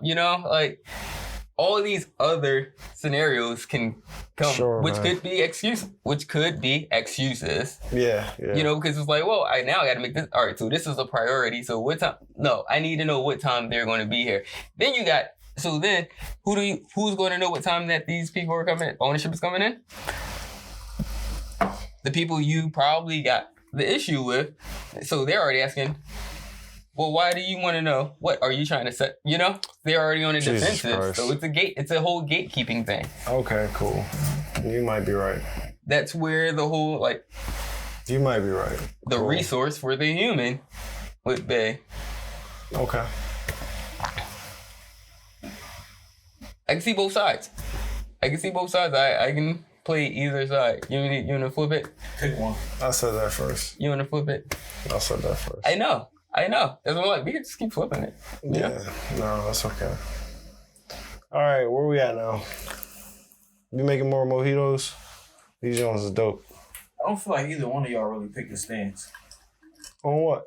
all of these other scenarios can come, which could be excuses. Yeah. Because it's like, well, now I got to make this. All right, so this is a priority. So what time? No, I need to know what time they're going to be here. Then you got. So then, who's going to know what time that these people are coming? Ownership is coming in. The people you probably got the issue with. So they're already asking. Well, why do you want to know? What are you trying to set? They're already on a defensive. So it's a whole gatekeeping thing. Okay, cool. You might be right. That's where the whole, You might be right. The resource for the human would be. Okay. I can see both sides. I can play either side. You want to flip it? Pick one. I said that first. You want to flip it? I said that first. I know. That's what I'm like. We can just keep flipping it. Yeah. No, that's okay. All right, where we at now? You making more mojitos? These ones is dope. I don't feel like either one of y'all really picked a stance. On what?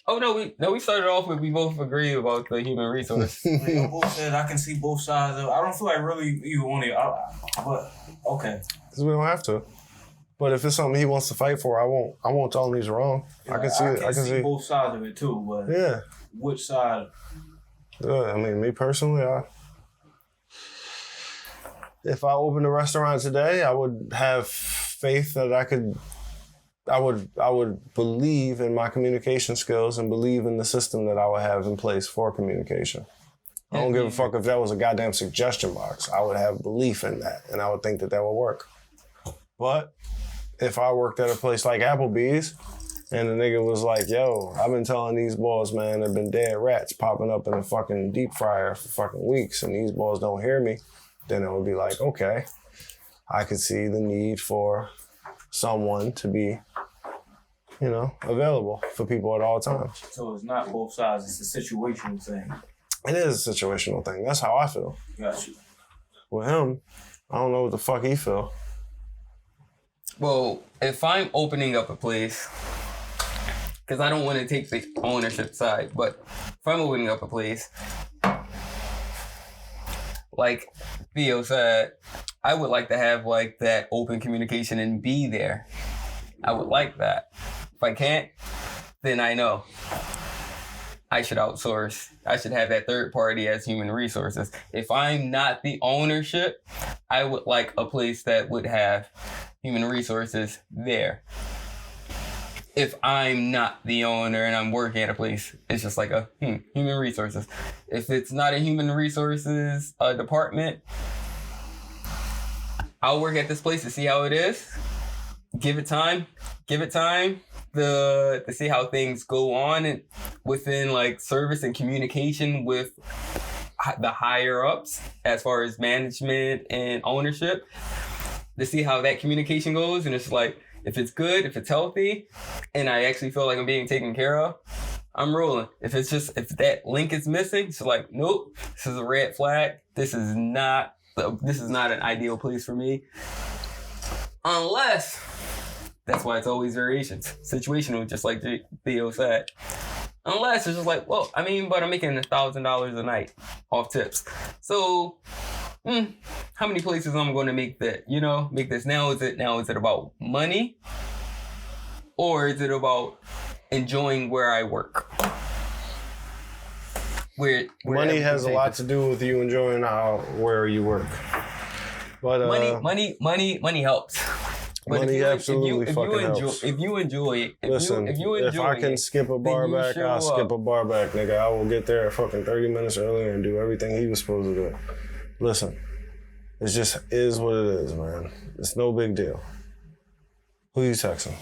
Oh no, we started off with we both agree about the human resource. Y'all both said I can see both sides of. I don't feel like really either one of y'all. But okay. Because we don't have to. But if it's something he wants to fight for, I won't tell him he's wrong. Yeah, I can see both sides of it too, but which side? I mean, me personally, if I opened a restaurant today, I would have faith that I would believe in my communication skills and believe in the system that I would have in place for communication. I don't give a fuck if that was a goddamn suggestion box. I would have belief in that, and I would think that would work. But if I worked at a place like Applebee's and the nigga was like, yo, I've been telling these boys, man, there've been dead rats popping up in a fucking deep fryer for fucking weeks and these boys don't hear me, then it would be like, okay, I could see the need for someone to be, available for people at all times. So it's not both sides, it's a situational thing. It is a situational thing. That's how I feel. Got you. With him, I don't know what the fuck he feel. Well, if I'm opening up a place, because I don't want to take the ownership side, but if I'm opening up a place, like Theo said, I would like to have like that open communication and be there. I would like that. If I can't, then I know I should outsource. I should have that third party as human resources. If I'm not the ownership, I would like a place that would have human resources there. If I'm not the owner and I'm working at a place, it's just like a human resources. If it's not a human resources department, I'll work at this place to see how it is. Give it time to see how things go on and within like service and communication with the higher ups as far as management and ownership, to see how that communication goes. And it's like, if it's good, if it's healthy, and I actually feel like I'm being taken care of, I'm rolling. If that link is missing, it's like, nope, this is a red flag. This is not an ideal place for me. Unless, that's why it's always variations. Situational, just like Theo said. Unless it's just like, well, I mean, but I'm making $1,000 a night off tips. So, how many places I'm going to make this? Now is it about money? Or is it about enjoying where I work? Where money has a lot to do with you enjoying where you work. But money helps. But money absolutely helps. If you enjoy it, if I can skip a bar back, I'll skip a bar back, nigga. I will get there fucking 30 minutes earlier and do everything he was supposed to do. Listen, it just is what it is, man. It's no big deal. Who you texting?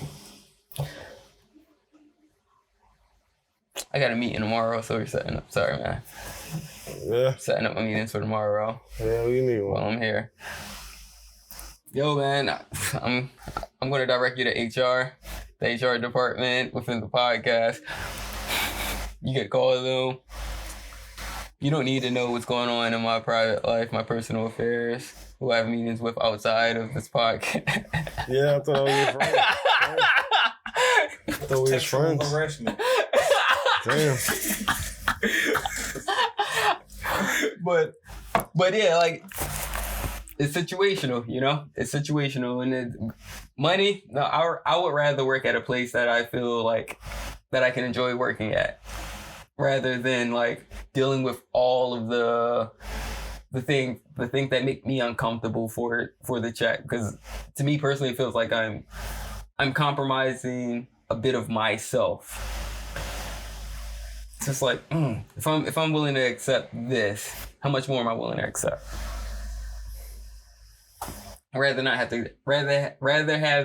I got a meeting tomorrow, so we're setting up. Sorry, man. Yeah? Setting up my meetings for tomorrow. Yeah, we need one. While I'm here. Yo, man, I'm going to direct you to HR, the HR department within the podcast. You get call them. You don't need to know what's going on in my private life, my personal affairs, who I have meetings with outside of this podcast. Yeah, I thought I was your friend. I thought we was friends. Harassment. Damn. But yeah, like, it's situational, It's situational. And money, no, I would rather work at a place that I feel like that I can enjoy working at, rather than like dealing with all of the things that make me uncomfortable for the check. Because to me personally, it feels like I'm compromising a bit of myself. It's just like, if I'm willing to accept this, how much more am I willing to accept? Rather have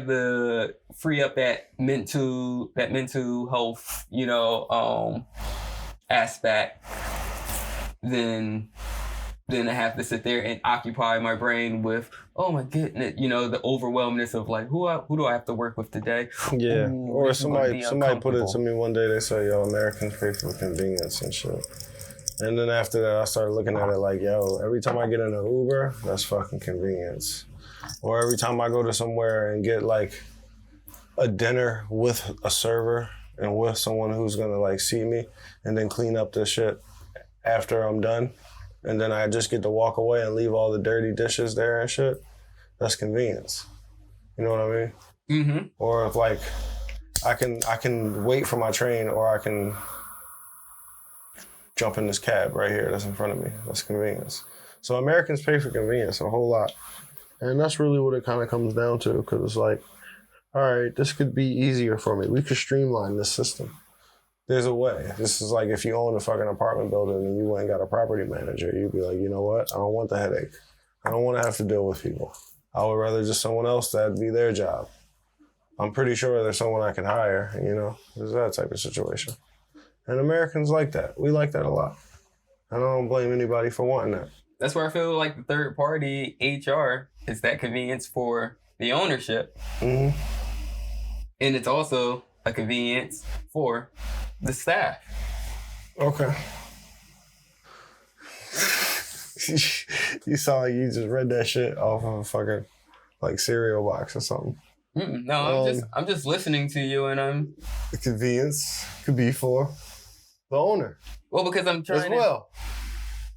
the free up that mental health, aspect than I have to sit there and occupy my brain with, oh my goodness, the overwhelmness of like, who do I have to work with today? Yeah. Ooh, or somebody put it to me one day, they say, yo, Americans pay for convenience and shit. And then after that, I started looking at it like, yo, every time I get in an Uber, that's fucking convenience. Or every time I go to somewhere and get like a dinner with a server and with someone who's gonna like see me and then clean up this shit after I'm done, and then I just get to walk away and leave all the dirty dishes there and shit, that's convenience. You know what I mean? Mm-hmm. Or if like I can wait for my train, or I can jump in this cab right here that's in front of me. That's convenience. So Americans pay for convenience a whole lot. And that's really what it kind of comes down to, because it's like, all right, this could be easier for me. We could streamline this system. There's a way. This is like if you own a fucking apartment building and you went and got a property manager, you'd be like, you know what? I don't want the headache. I don't want to have to deal with people. I would rather just someone else that'd be their job. I'm pretty sure there's someone I can hire, There's that type of situation. And Americans like that. We like that a lot. I don't blame anybody for wanting that. That's where I feel like the third party HR is that convenience for the ownership. Mm-hmm. And it's also a convenience for the staff. Okay. You sound like you just read that shit off of a fucking like cereal box or something. No, I'm just listening to you, and the convenience could be for the owner. Well, because I'm trying as well.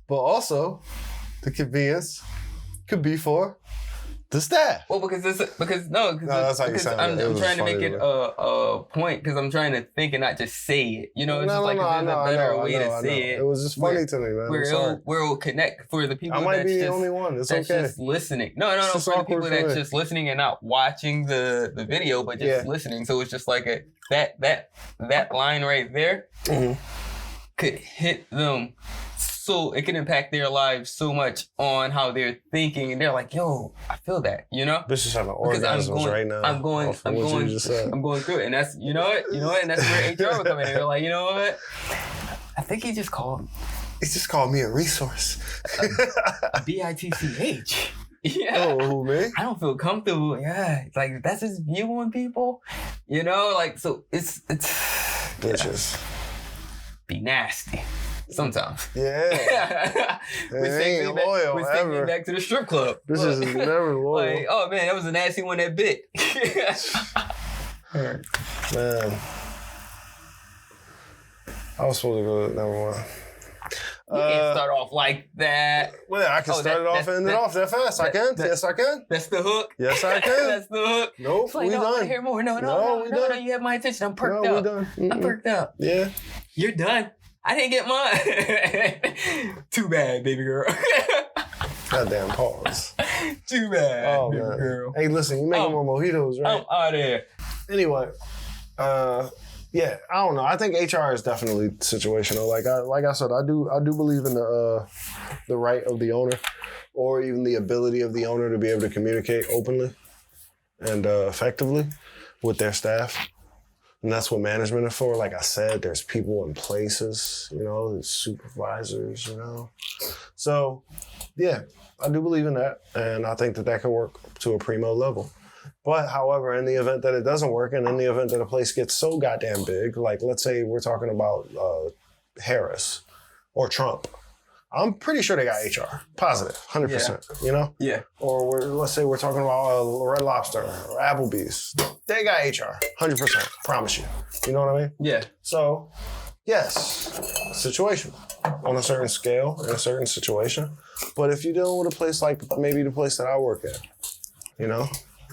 But also, the convenience could be for the staff. Well, because that's how you sound. I'm trying to make it a point because I'm trying to think and not just say it. You know, it's just like there's a better way to say it. It was just funny to me, man. Where it'll connect for the people I might be the only one. It's okay. Just listening. No. For the people that's just listening and not watching the video, but just listening. So it's just like that line right there could hit them. So it can impact their lives so much on how they're thinking, and they're like, "Yo, I feel that," you know. Bitch is having orgasms right now. I'm going through it, and that's you know what, and that's where HR would come in. They're like, you know what? I think he just called. He just called me a resource. BITCH. Yeah. Oh, man. I don't feel comfortable. Yeah, it's like that's his view on people. You know, like so it's bitches be nasty. Sometimes. Yeah. Which takes me back to the strip club. This is never loyal. Like, oh man, that was a nasty one that bit. Man. I was supposed to go, never mind. You can't start off like that. Well, I can start it off and end it off that fast. I can. Yes, I can. That's the hook. Yes, I can. That's the hook. Nope, like, we done. I want to hear more. No, you have my attention. I'm perked up. We done. I'm perked up. Yeah. You're done. I didn't get mine. Too bad, baby girl. Goddamn pause. Too bad, baby man. girl. Hey, listen, you making more mojitos, right? I'm out of here. Anyway, yeah, I don't know. I think HR is definitely situational. Like I said, I do believe in the right of the owner, or even the ability of the owner to be able to communicate openly and effectively with their staff. And that's what management is for. Like I said, there's people in places, you know, there's supervisors, you know. So, yeah, I do believe in that. And I think that could work to a primo level. But, however, in the event that it doesn't work, and in the event that a place gets so goddamn big, like let's say we're talking about Harris or Trump, I'm pretty sure they got HR. Positive, 100%, you know? Yeah. Or let's say we're talking about Red Lobster or Applebee's. They got HR, 100%, promise you. You know what I mean? Yeah. So, yes, situation on a certain scale, in a certain situation. But if you're dealing with a place like maybe the place that I work at, you know?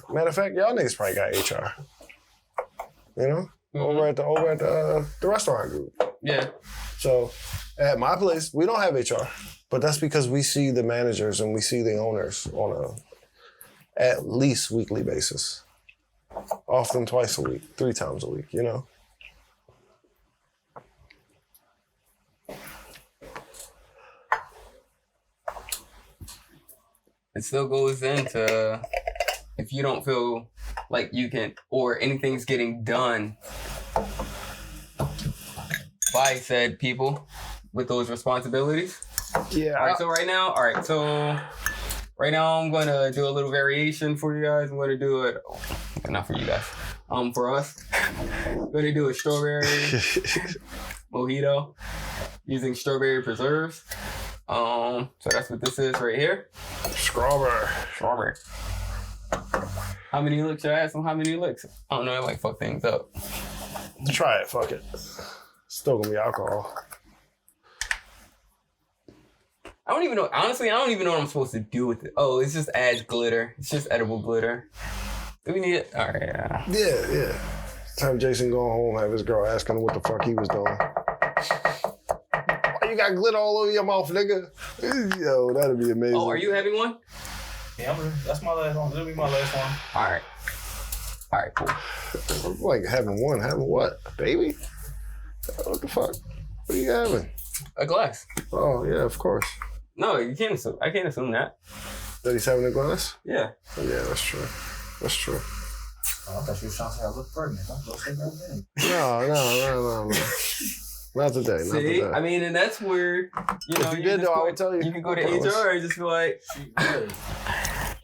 Matter of fact, y'all niggas probably got HR. You know? Over at the restaurant group. Yeah. So at my place, we don't have HR. But that's because we see the managers and we see the owners on a at least weekly basis. Often twice a week, 3 times a week, you know? It still goes into if you don't feel like you can, or anything's getting done by said people with those responsibilities. Yeah. All right, now I'm going to do a little variation for you guys. I'm going to do it, not for you guys, for us. I'm going to do a strawberry mojito using strawberry preserves. So that's what this is right here. Strawberry. How many licks? I asked him how many licks. I don't know. I like fuck things up. Try it. Fuck it. Still gonna be alcohol. I don't even know. Honestly, I don't even know what I'm supposed to do with it. Oh, it's just adds glitter. It's just edible glitter. Do we need it? All right. Yeah. Time Jason going home, have his girl asking him what the fuck he was doing. Why you got glitter all over your mouth, nigga? Yo, that'd be amazing. Oh, are you having one? Yeah, that's my last one. That'll be my last one. All right, cool. I'm like having one. Having what? Baby? What the fuck? What are you having? A glass. Oh, yeah, of course. No, you can't assume. I can't assume that. That he's having a glass? Yeah. Oh, yeah, that's true. That's true. Oh, I thought you were trying to say I look pregnant. No. Not today. See? Not today. I mean, and that's where, you know, if you did, though, I would tell you. You can go to HR and just be like,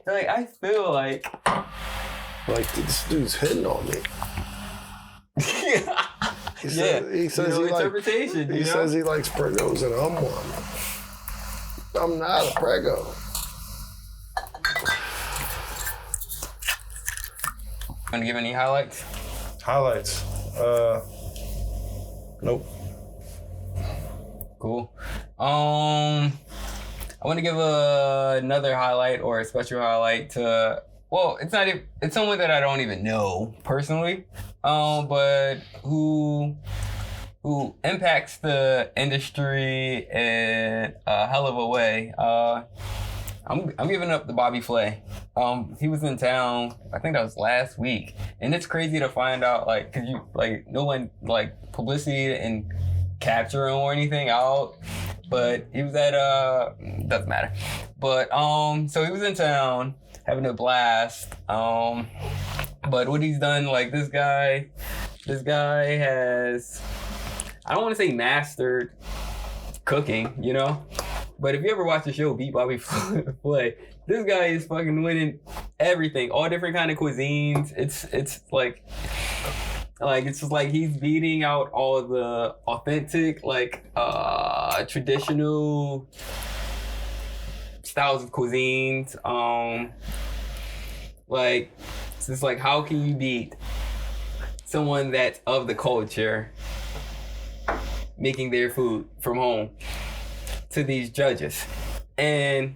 I feel like this dude's hitting on me. He says he interpretation. He says he likes pregos, and I'm one. I'm not a prego. Want to give any highlights? Highlights? Nope. Cool. I want to give another highlight or a special highlight to. Well, it's not even. It's someone that I don't even know personally, but who impacts the industry in a hell of a way. I'm giving up to Bobby Flay. He was in town. I think that was last week, and it's crazy to find out cause you no one publicity and capture him or anything out. But he was at doesn't matter. But so he was in town having a blast. But what he's done, this guy has, I don't want to say mastered cooking, but if you ever watch the show Beat Bobby Flay, this guy is fucking winning everything, all different kind of cuisines. It's it's just he's beating out all the authentic, traditional styles of cuisines. It's just how can you beat someone that's of the culture making their food from home to these judges? And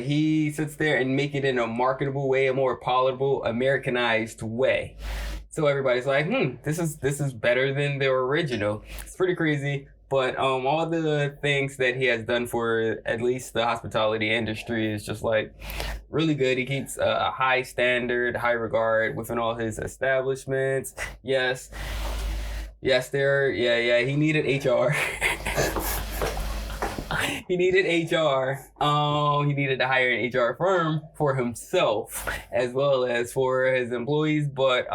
he sits there and make it in a marketable way, a more palatable, Americanized way. So everybody's like, this is better than the original. It's pretty crazy. But all the things that he has done for at least the hospitality industry is just really good. He keeps a high standard, high regard within all his establishments. Yes, he needed HR. He needed HR. He needed to hire an HR firm for himself as well as for his employees. But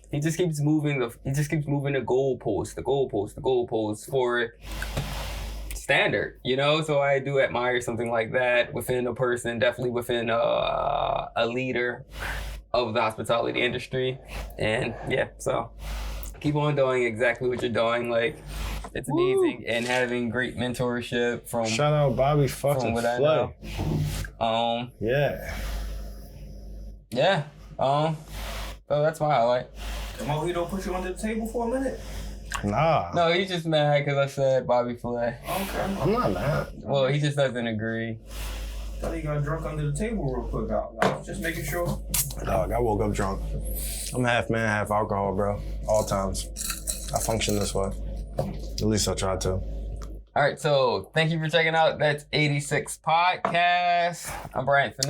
he just keeps moving the goalpost for standard. So I do admire something like that within a person, definitely within a leader of the hospitality industry. And yeah, so keep on doing exactly what you're doing. It's amazing. And having great mentorship from. Shout out Bobby fucking Flay. Yeah. So that's my highlight. He don't put you under the table for a minute? Nah. No, he's just mad because I said Bobby Flay. Okay. I'm not mad. Well, he just doesn't agree. I thought he got drunk under the table real quick. I was just making sure. Dog, I woke up drunk. I'm half man, half alcohol, bro. All times. I function this way. At least I try to. All right, so thank you for checking out That's 86'd Podcast. I'm Bryant. This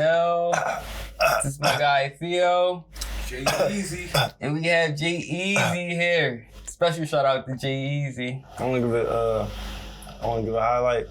is my guy Theo. J-Easy. And we have J-Easy here. Special shout out to J-Easy. I want to give a highlight.